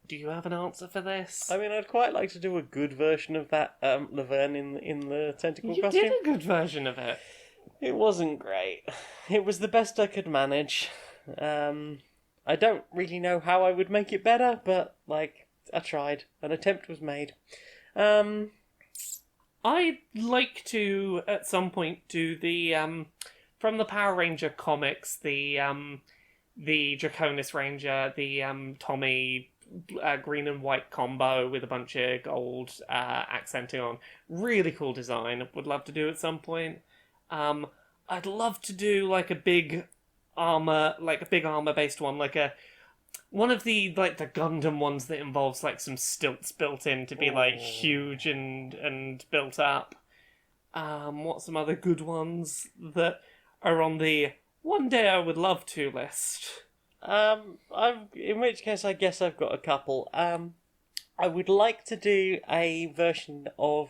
Do you have an answer for this? I mean, I'd quite like to do a good version of that Laverne in the tentacle You costume. did a good version of it. It wasn't great. It was the best I could manage. I don't really know how I would make it better, but, I tried. An attempt was made. I'd like to, at some point, do the, from the Power Ranger comics, the Draconis Ranger, the, Tommy, green and white combo with a bunch of gold, accenting on. Really cool design. Would love to do at some point. I'd love to do, a big armor-based one, one of the Gundam ones that involves some stilts built in to be huge and built up. What's some other good ones that are on the one day I would love to list? In which case I guess I've got a couple. I would like to do a version of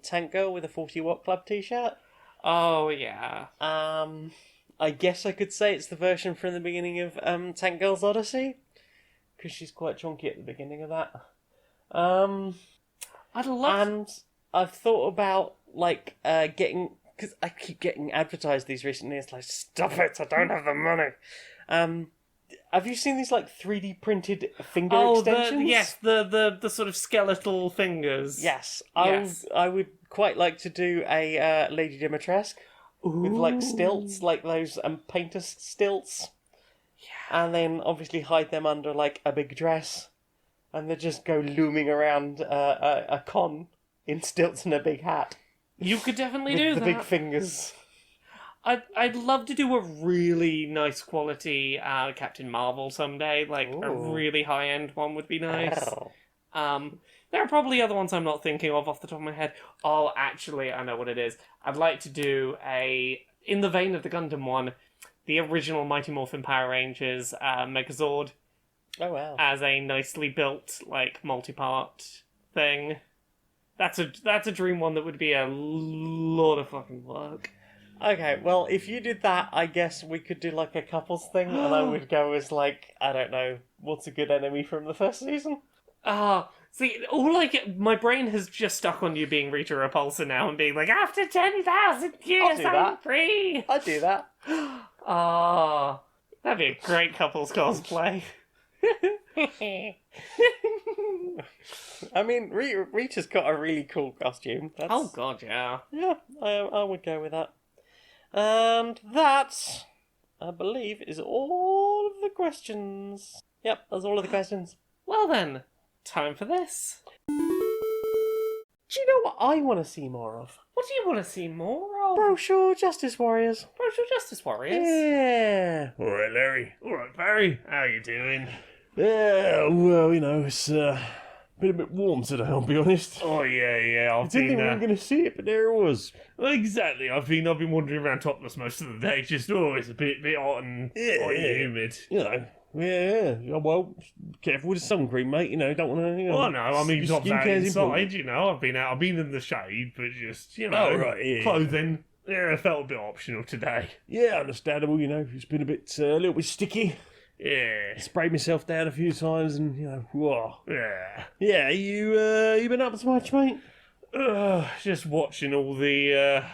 Tank Girl with a 40 Watt Club t-shirt. Oh yeah. I guess I could say it's the version from the beginning of Tank Girl's Odyssey, because she's quite chunky at the beginning of that. I'd love. And I've thought about getting, because I keep getting advertised these recently. It's like, stop it! I don't have the money. Have you seen these 3D printed finger extensions? The sort of skeletal fingers. Yes. Yes. I would quite like to do a Lady Dimitrescu with stilts, those painter stilts. Yeah. And then obviously hide them under a big dress, and they just go looming around a con in stilts and a big hat. You could definitely with do the that. big fingers. I'd love to do a really nice quality Captain Marvel someday. A Ooh. really high end one would be nice. Oh. There are probably other ones I'm not thinking of off the top of my head. Oh, actually, I know what it is. I'd like to do in the vein of the Gundam one, the original Mighty Morphin Power Rangers Megazord Oh, wow. as a nicely built multi-part thing. That's a dream one that would be a lot of fucking work. Okay, well, if you did that, I guess we could do a couples thing, and I would go as I don't know, what's a good enemy from the first season? See, my brain has just stuck on you being Rita Repulsa now and being after 10,000 years, do I'm that. free! I'd do that. That'd be a great couples cosplay. I mean, Rita's got a really cool costume. Oh god, yeah. Yeah, I would go with that. And that, I believe, is all of the questions. Yep, that's all of the questions. Well then, time for this. Do you know what I want to see more of? What do you want to see more of? Brochure Justice Warriors. Brochure Justice Warriors? Yeah. Alright, Larry. Alright, Barry. How you doing? Yeah, well, it's been a bit warm today, I'll be honest. Oh yeah, I I've didn't think we were been... going to see it, but there it was. Exactly, I've been wandering around topless most of the day, it's a bit hot and humid. Yeah. Well, careful with the sun cream, mate. Don't want to. Well, no, I mean, your jobs out skincare's inside, important. I've been in the shade, but just, Oh, right, yeah. clothing, Yeah, I felt a bit optional today. Yeah, understandable, you know. It's been a little bit sticky. Yeah. Sprayed myself down a few times and, you know, whoa. Yeah. Yeah, you been up to much, mate? Just watching all the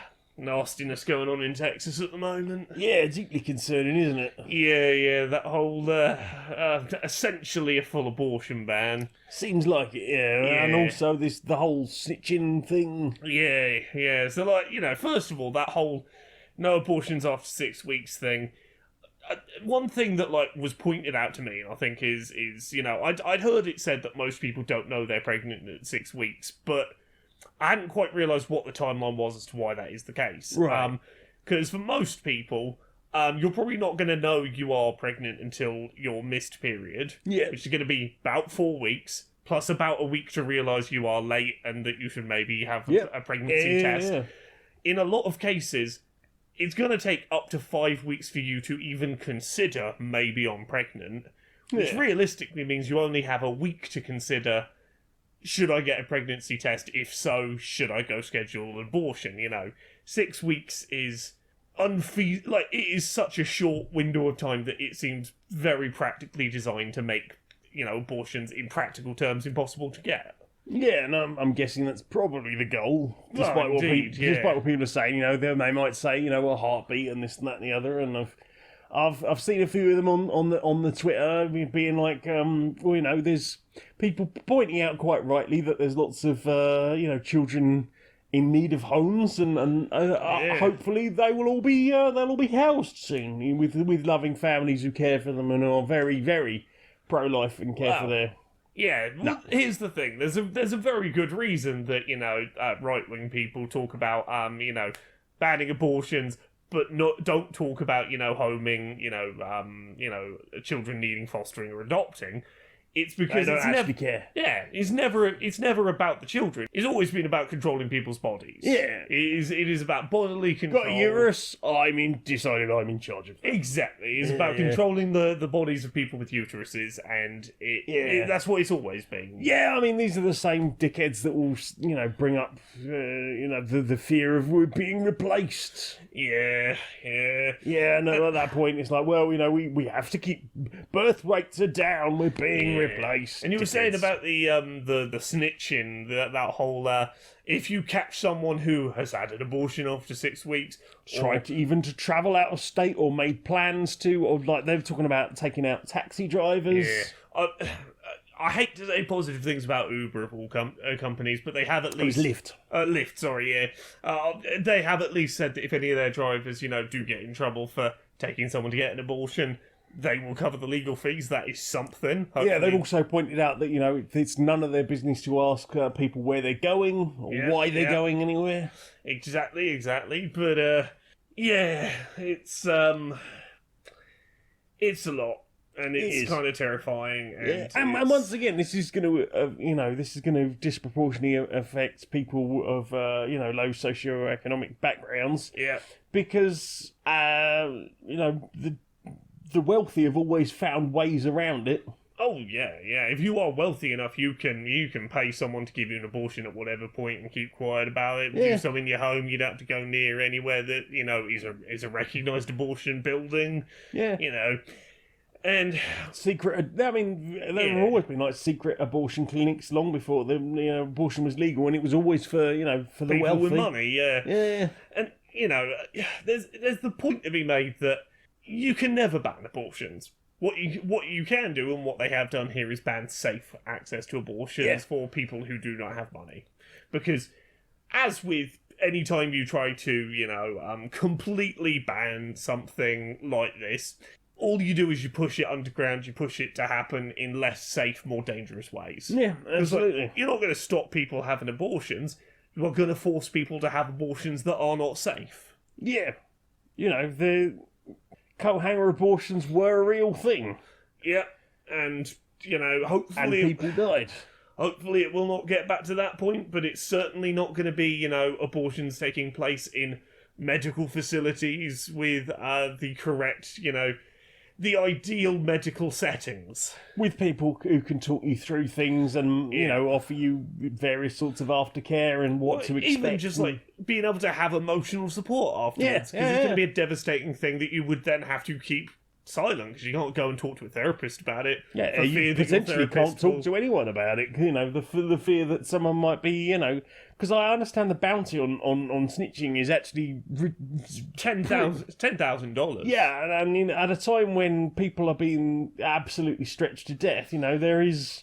nastiness going on in Texas at the moment. Yeah, deeply concerning, isn't it? Yeah, that whole essentially a full abortion ban. Seems like it, yeah. And Yeah. also the whole snitching thing. Yeah. So, like, you know, first of all, that whole no abortions after 6 weeks thing. One thing that, like, was pointed out to me, I think, is you know, I'd heard it said that most people don't know they're pregnant at 6 weeks, but I hadn't quite realised what the timeline was as to why that is the case. Right. Because for most people, you're probably not going to know you are pregnant until your missed period, Yeah. which is going to be about 4 weeks, plus about a week to realise you are late and that you should maybe have a pregnancy test. Yeah. In a lot of cases, it's going to take up to 5 weeks for you to even consider maybe I'm pregnant, which Yeah. realistically means you only have a week to consider, should I get a pregnancy test? If so, should I go schedule an abortion? You know, 6 weeks is it is such a short window of time that it seems very practically designed to make, you know, abortions in practical terms impossible to get. Yeah, and I'm guessing that's probably the goal, despite what people are saying. You know, they might say, you know, a heartbeat and this and that and the other. And I've seen a few of them on the Twitter being like, well, you know, there's people pointing out quite rightly that there's lots of you know, children in need of homes, and hopefully they'll all be housed soon with loving families who care for them and are very, very pro-life and care for their. Yeah, well, here's the thing. There's a very good reason that, you know, right-wing people talk about, you know, banning abortions, but don't talk about, you know, homing, you know, children needing fostering or adopting. It's because They don't it's actually never care. Yeah, it's never about the children. It's always been about controlling people's bodies. Yeah. It is about bodily control. Got a uterus? Decided I'm in charge of it. Exactly. It's about controlling the bodies of people with uteruses, and that's what it's always been. Yeah, I mean, these are the same dickheads that will, you know, bring up, you know, the fear of we're being replaced. Yeah. Yeah, and at that point, it's like, well, you know, we have to keep birth rates are down. We're being replaced. And you were saying dickheads. about the snitching, that whole if you catch someone who has had an abortion after 6 weeks, tried to travel out of state or made plans to, or like they were talking about taking out taxi drivers. Yeah. I hate to say positive things about Uber of all companies, but they have at least... Lyft. Lyft, sorry, yeah. They have at least said that if any of their drivers, you know, do get in trouble for taking someone to get an abortion, they will cover the legal fees. That is something. Hopefully. Yeah, they've also pointed out that, you know, it's none of their business to ask people where they're going or why they're going anywhere. Exactly. But, yeah, it's a lot. And it's kind of terrifying. And once again, this is going to, disproportionately affect people of, you know, low socioeconomic backgrounds. Yeah. Because, you know, the wealthy have always found ways around it. Oh, yeah. If you are wealthy enough, you can pay someone to give you an abortion at whatever point and keep quiet about it. Do so in your home. You don't have to go near anywhere that, you know, is a recognised abortion building. Yeah. You know. And secret. I mean, there have always been like secret abortion clinics long before abortion was legal, and it was always for the people wealthy with money. Yeah. And you know, there's the point to be made that you can never ban abortions. What you can do, and what they have done here, is ban safe access to abortions for people who do not have money, because as with any time you try to completely ban something like this, all you do is you push it underground, you push it to happen in less safe, more dangerous ways. Yeah, absolutely. Like, you're not going to stop people having abortions. You are going to force people to have abortions that are not safe. Yeah. You know, the coat hanger abortions were a real thing. Yeah, and, you know, hopefully... And people died. Hopefully it will not get back to that point, but it's certainly not going to be, you know, abortions taking place in medical facilities with the correct, you know, the ideal medical settings. With people who can talk you through things and, you know, offer you various sorts of aftercare and what to expect. Even just, like, being able to have emotional support afterwards. Because Yeah, it's going yeah. to be a devastating thing that you would then have to keep silent, because you can't go and talk to a therapist about it. Yeah, for you fear that your potentially can't therapist talk will- to anyone about it. You know, the fear that someone might be, you know, because I understand the bounty on snitching is actually $10,000. Yeah, and I mean, at a time when people are being absolutely stretched to death, you know, there is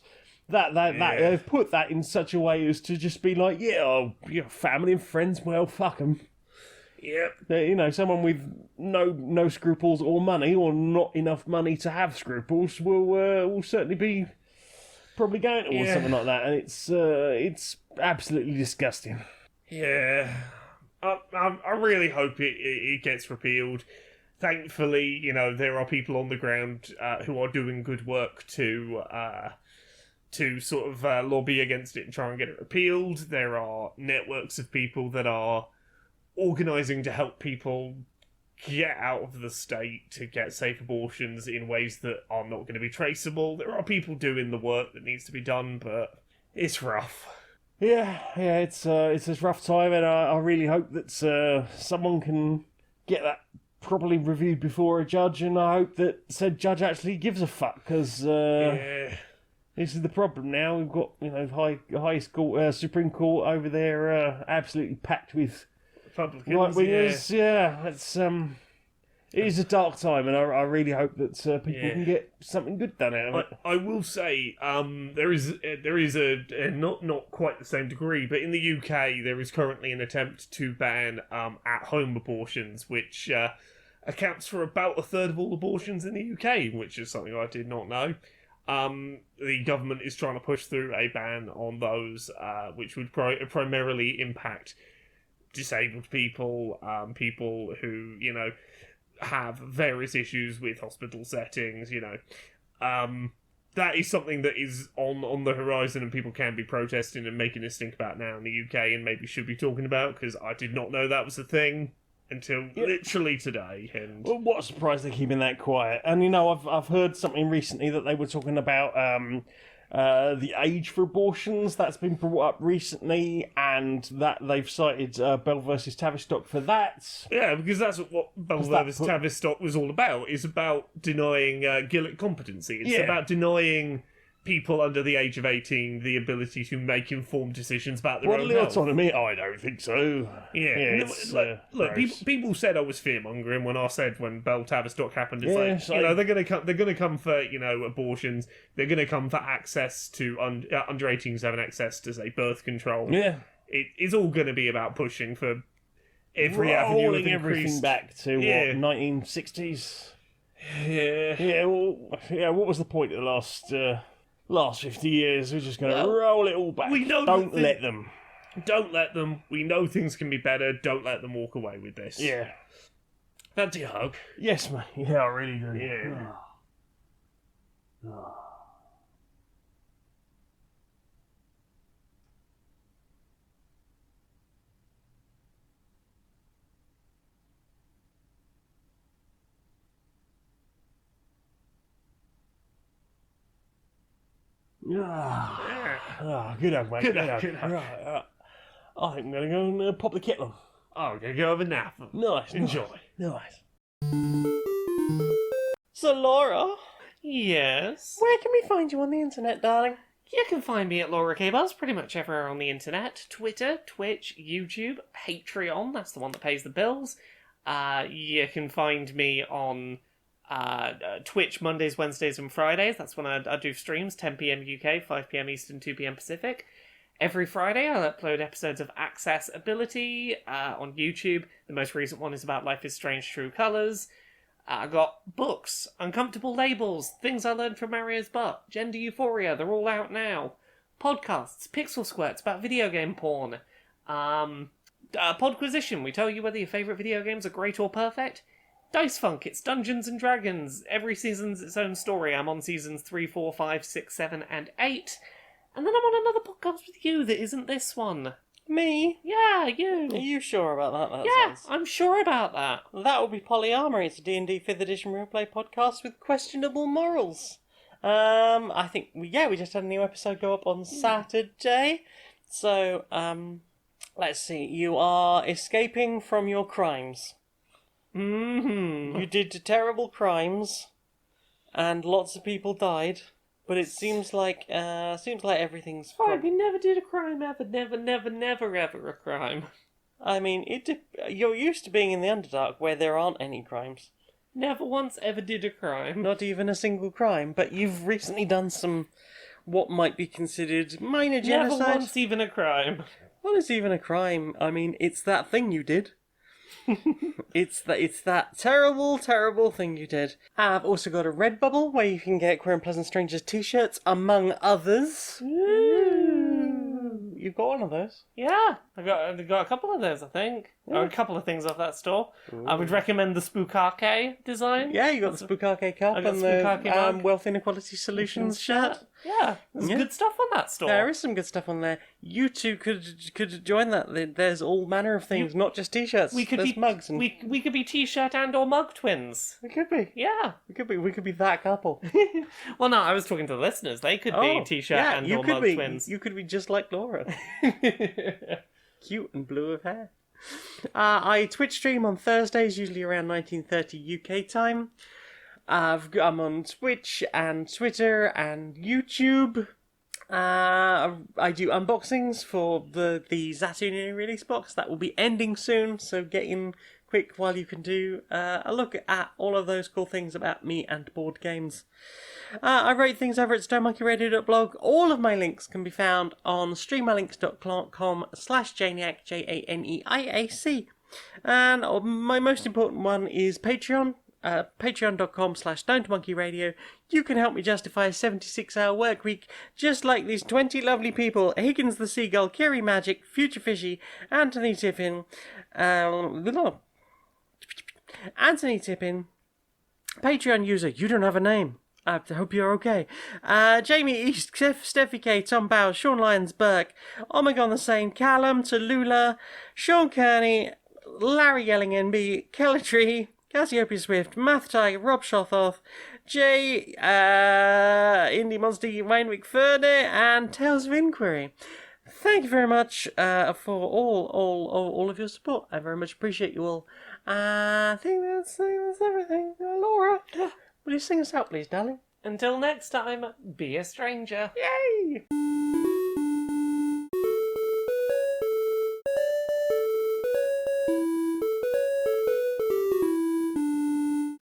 that they've put that in such a way as to just be like, family and friends, well, fuck them. Yep. You know, someone with no scruples or money, or not enough money to have scruples, will certainly be probably going towards something like that, and it's absolutely disgusting. Yeah. I really hope it gets repealed. Thankfully, you know, there are people on the ground who are doing good work to sort of lobby against it and try and get it repealed. There are networks of people that are organising to help people get out of the state to get safe abortions in ways that are not going to be traceable. There are people doing the work that needs to be done, but it's rough. Yeah, it's a rough time, and I really hope that someone can get that properly reviewed before a judge, and I hope that said judge actually gives a fuck, because this is the problem now. We've got, you know, highest court, Supreme Court over there, absolutely packed with Republicans, right-wingers. It is a dark time, and I really hope that people can get something good done out of it. I will say, there is a not quite the same degree, but in the UK there is currently an attempt to ban at-home abortions, which accounts for about a third of all abortions in the UK, which is something I did not know. The government is trying to push through a ban on those, which would primarily impact disabled people, people who, you know, have various issues with hospital settings, you know. That is something that is on the horizon, and people can be protesting and making a stink about now in the UK, and maybe should be talking about, because I did not know that was a thing until literally today. And Well, what a surprise they're keeping that quiet. And, you know, I've heard something recently that they were talking about the age for abortions. That's been brought up recently, and that they've cited Bell versus Tavistock for that. yeah, because that's what Bell versus Tavistock was all about. It's about denying Gillett competency. It's about denying people under the age of 18 the ability to make informed decisions about their own Bodily health. autonomy? I don't think so. Look, people said I was fearmongering when I said when Bell Tavistock happened. It's Yeah, you know, they're gonna come for, you know, abortions. They're gonna come for access to under 18s having access to, say, birth control. Yeah. It is all gonna be about pushing for every avenue of Rolling everything increased. back to, Yeah. what, 1960s? Yeah. What was the point of the last 50 years? We're just going to roll it all back. we know Don't that let them. Don't let them. We know things can be better. Don't let them walk away with this. Yeah. Fancy a hug? Yes, mate. Yeah, I really do. Yeah. Good hug, mate. Good hug. Right. I think I'm going to go and pop the kettle on. Oh, we're gonna go have a nap. Nice. Enjoy. Nice. So, Laura, Yes. Where can we find you on the internet, darling? You can find me at Laura K. Buzz pretty much everywhere on the internet. Twitter, Twitch, YouTube, Patreon, that's the one that pays the bills. You can find me on Twitch Mondays, Wednesdays and Fridays. That's when I do streams, 10 PM UK, 5 PM Eastern, 2 PM Pacific. Every Friday I'll upload episodes of Accessibility on YouTube. The most recent one is about Life is Strange True Colours. I got books, Uncomfortable Labels, Things I Learned from Mario's Butt, Gender Euphoria, they're all out now. Podcasts, Pixel Squirts about video game porn. Podquisition, we tell you whether your favourite video games are great or perfect. Dice Funk, it's Dungeons and Dragons. Every season's its own story. I'm on seasons 3, 4, 5, 6, 7, and 8. And then I'm on another podcast with you that isn't this one. Me? Yeah, Are you. you sure about that? Yeah, Sounds... I'm sure about that. That would be Polyarmor. It's a D&D 5th edition replay podcast with questionable morals. I think, we just had a new episode go up on Saturday. So, let's see. You are escaping from your crimes. Mm-hmm. You did terrible crimes, and lots of people died. But it seems like everything's Fine, we never did a crime ever. Never ever a crime. I mean, you're used to being in the Underdark where there aren't any crimes. Never once ever did a crime. Not even a single crime, but you've recently done some, what might be considered minor genocide. Never once even a crime. What is even a crime? I mean, it's that thing you did. It's that terrible, terrible thing you did. I've also got a Redbubble where you can get Queer and Pleasant Strangers t-shirts, among others. You've got one of those. Yeah, I got a couple of those, I think. Or a couple of things off that store. I would recommend the Spookake design. Yeah, you got the Spookake cup I got and Spookake the mug. Wealth Inequality Solutions shirt. Yeah, there's good stuff on that store. There is some good stuff on there. You two could join that. There's all manner of things, not just t-shirts. There's mugs and we could be t-shirt and or mug twins. we could be. Yeah. We could be that couple. Well, no, I was talking to the listeners. They could be t-shirt and you or could mug be. twins. You could be just like Laura. Cute and blue of hair. I Twitch stream on Thursdays, usually around 19:30 UK time. I'm on Twitch and Twitter and YouTube. I do unboxings for the Zatu release box. That will be ending soon, so get in quick while you can do a look at all of those cool things about me and board games. I write things over at stonemonkeyradio.blog. All of my links can be found on streammalinks.com/Janiac, JANEIAC. And my most important one is Patreon. Patreon.com/StoneToMonkeyRadio. You can help me justify a 76-hour work week, just like these 20 lovely people: Higgins the Seagull, Kiri Magic, Future Fishy, Anthony Tippin, Patreon user, you don't have a name. I hope you're okay. Jamie East, Steffi K, Tom Bowers, Sean Lyons Burke, Omegon the Sane, Callum, Tallulah, Sean Kearney, Larry Yelling NB, Kellertree, Cassiopeia Swift, Math Tiger, Rob Shothoff, Jay, Indie Monster, Wayne McFerday, and Tales of Inquiry. Thank you very much for all of your support. I very much appreciate you all. I think that's everything. Laura, will you sing us out, please, darling? Until next time, be a stranger. Yay!